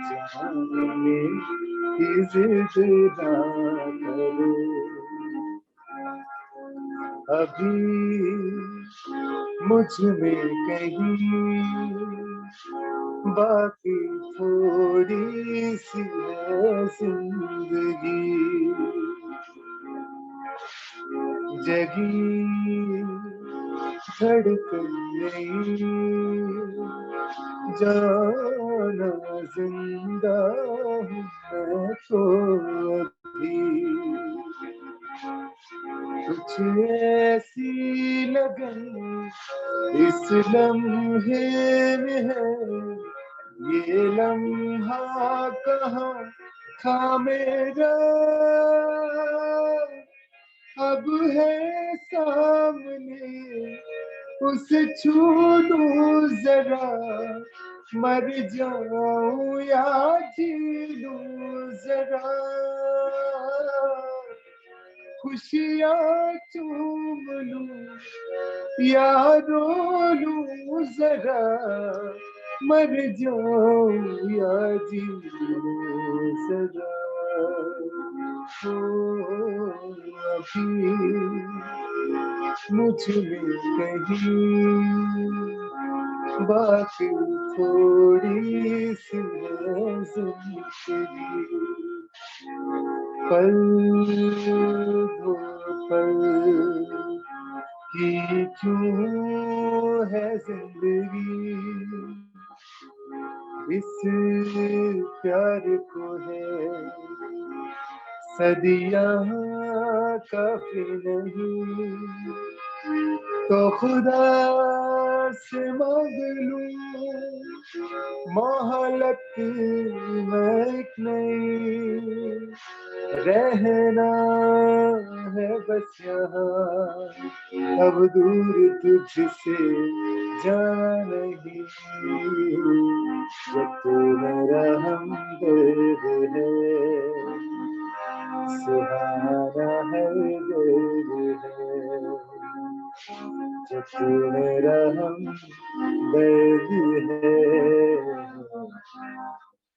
जाने की जिद ना करो, अभी मुझ में कहीं बाकी थोड़ी सी है जिंदगी, जगी धड़कन नहीं जाना जिंदा हूँ मैं तो अभी, कुछ ऐसी लगन इस लम्हे में है, ये लम्हा कहाँ था मेरा, अब है सामने उसे छू लूं जरा, मर जाऊं या जी लूं जरा, खुशियाँ चूम लूं या रो लूं जरा, मर जाऊं या जी लूं जरा, अभी मुझ में कहीं बाकी थोड़ी सी है जिंदगी, पल दो पल की क्यों है जिंदगी, इस प्यार को है सदियां काफी नहीं, तो खुदा से मांग लूं मोहलत में एक नई, रहना है बस यहाँ अब दूर तुझसे जाना नहीं, जब तू मेरा हमदर्द है सुहाना है दर्द है, जब तू मेरा हमदर्द है।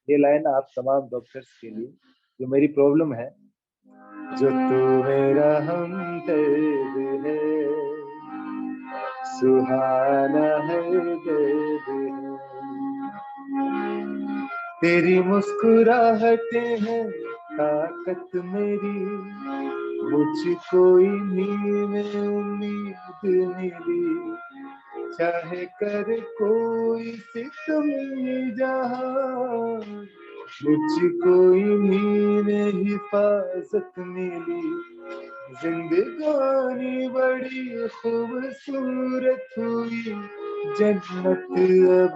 ये लाइन आप तमाम डॉक्टर्स के लिए जो मेरी प्रॉब्लम है, जो तू मेरा हमदर्द है सुहाना है दर्द है, तेरी मुस्कुराहटें हैं ताकत मेरी, मुझको इन्हीं उम्मीद मिली, चाहे कर कोई सितम जहां, मुझको इन्हीं हिफाजत मिली, जिंदगानी बड़ी खूबसूरत हुई, जन्नत अब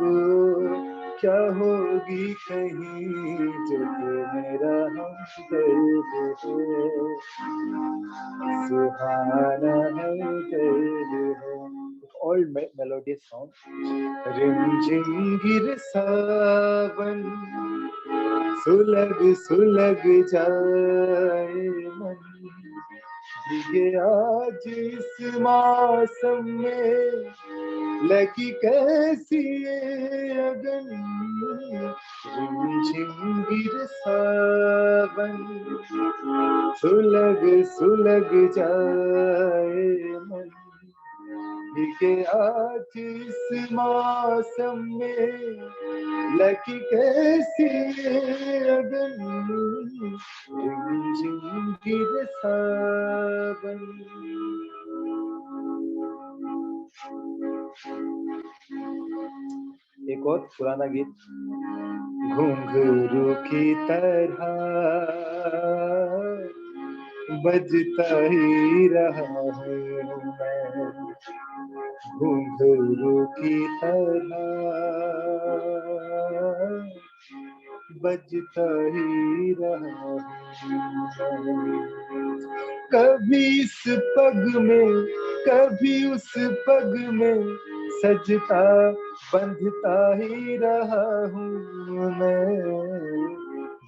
क्या होगी कहीं, जो तू मेरा हमदर्द है सुहाना है दर्द है। Old melodious song. रिमझिम गिर सावन सुलग सुलग जाए मन, भीगे आज इस मौसम में लगी कैसी ये अगन, रिमझिम गिर सावन सुलग सुलग जाए मन, भीगे आज इस मौसम में लगी कैसी अगन, रिमझिम गिर सावन। एक और पुराना गीत, घुंघरू की तरह बजता ही रहा हूँ मैं, घुंघरू की तरह बजता ही रहा हूँ मैं, कभी इस पग में कभी उस पग में सजता बंधता ही रहा हूँ मैं,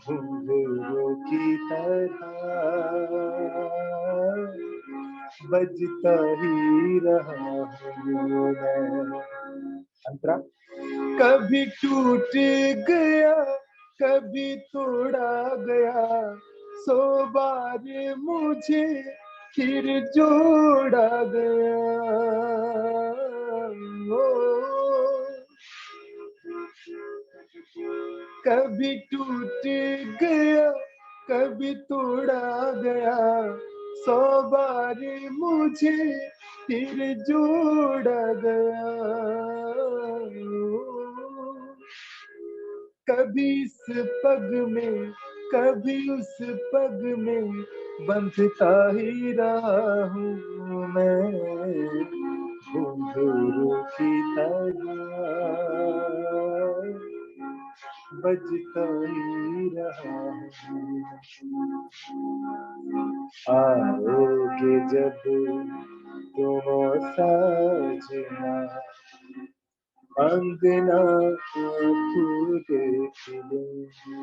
घुंघरू की तरह बजता ही रहा हूँ मैं। अंतरा, कभी टूट गया कभी तोड़ा गया, 100 बार मुझे फिर जोड़ा गया। ओ, कभी टूट गया कभी तोड़ा गया, 100 बार मुझे फिर जोड़ा गया। कभी इस पग में कभी उस पग में बंधता ही रहा हूँ मैं, घुंघरू की तरह बजता ही रहा हूँ। आओगे जब तुम साजना, अंगना फूटे खिलेंगे,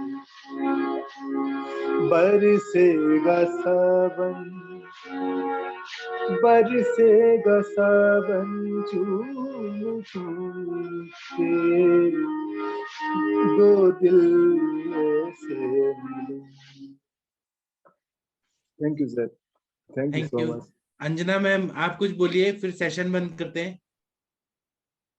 बरसेगा सावन चूम चूम के, दो दिल से मिलेंगे। Thank you sir, thank you thank so you. Much. Anjana ma'am आप कुछ बोलिए, फिर सेशन बंद करते हैं।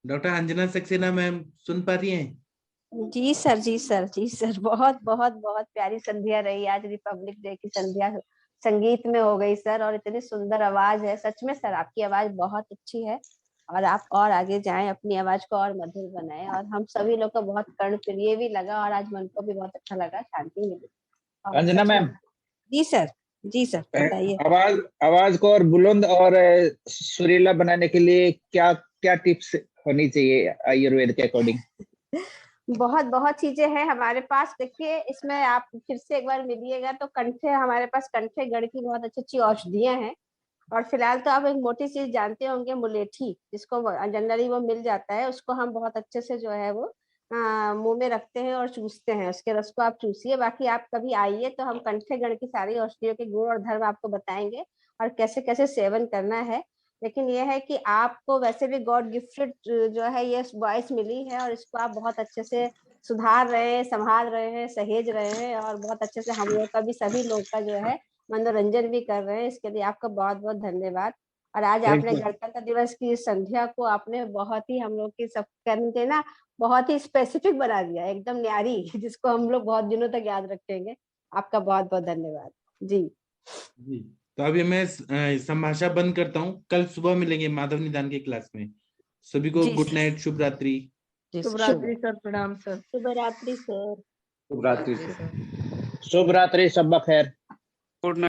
डॉक्टर अंजना सक्सेना मैम सुन पा रही हैं? जी सर, जी सर, जी सर, बहुत बहुत बहुत प्यारी संध्या रही आज, रिपब्लिक डे की संध्या संगीत में हो गई सर, और इतनी सुंदर आवाज है। सच में सर आपकी आवाज बहुत अच्छी है, और आप और आगे जाएं, अपनी आवाज को और मधुर बनाएं, और हम सभी लोग को बहुत कर्णप्रिय भी लगा, और आज मन को भी बहुत अच्छा लगा, शांति मिली। और अंजना सच में- मैम, जी सर, जी सर, बताइए। आवाज को और बुलंद और सुरीला बनाने के लिए क्या क्या टिप्स होनी चाहिए आयुर्वेद के अकॉर्डिंग? बहुत बहुत चीजें हैं हमारे पास। देखिए, इसमें आप फिर से एक बार मिलिएगा तो कंठे, हमारे पास कंठे गढ़ की बहुत अच्छी अच्छी औषधियां हैं। और फिलहाल तो आप एक मोटी चीज जानते होंगे, मुलेठी, जिसको जनरली वो मिल जाता है, उसको हम बहुत अच्छे से जो है वो मुंह में रखते हैं और चूसते हैं, उसके रस को आप चूसिए। बाकी आप कभी आइए तो हम कंठे गढ़ की सारी औषधियों के गुण और धर्म आपको बताएंगे, और कैसे कैसे सेवन करना है। लेकिन यह है कि आपको वैसे भी गॉड गिफ्टेड जो है ये वॉइस मिली है, और इसको आप बहुत अच्छे से सुधार रहे हैं, संभाल रहे हैं, सहेज रहे हैं, और बहुत अच्छे से हम लोग का भी, सभी लोग का जो है मनोरंजन भी कर रहे हैं। इसके लिए आपका बहुत बहुत धन्यवाद। और आज आपने गणतंत्र दिवस की संध्या को आपने बहुत ही हम लोग की सब करके ना बहुत ही स्पेसिफिक बना दिया, एकदम न्यारी, जिसको हम लोग बहुत दिनों तक याद रखेंगे। आपका बहुत बहुत धन्यवाद जी। जी, तो अभी मैं संभाषा बंद करता हूँ। कल सुबह मिलेंगे माधव निदान की क्लास में। सभी को गुड नाइट, शुभ रात्रि। शुभ रात्रि सर, प्रणाम सर। शुभ रात्रि सर। शुभ रात्रि सर। शुभ रात्रि, शब्बा खैर। Good night.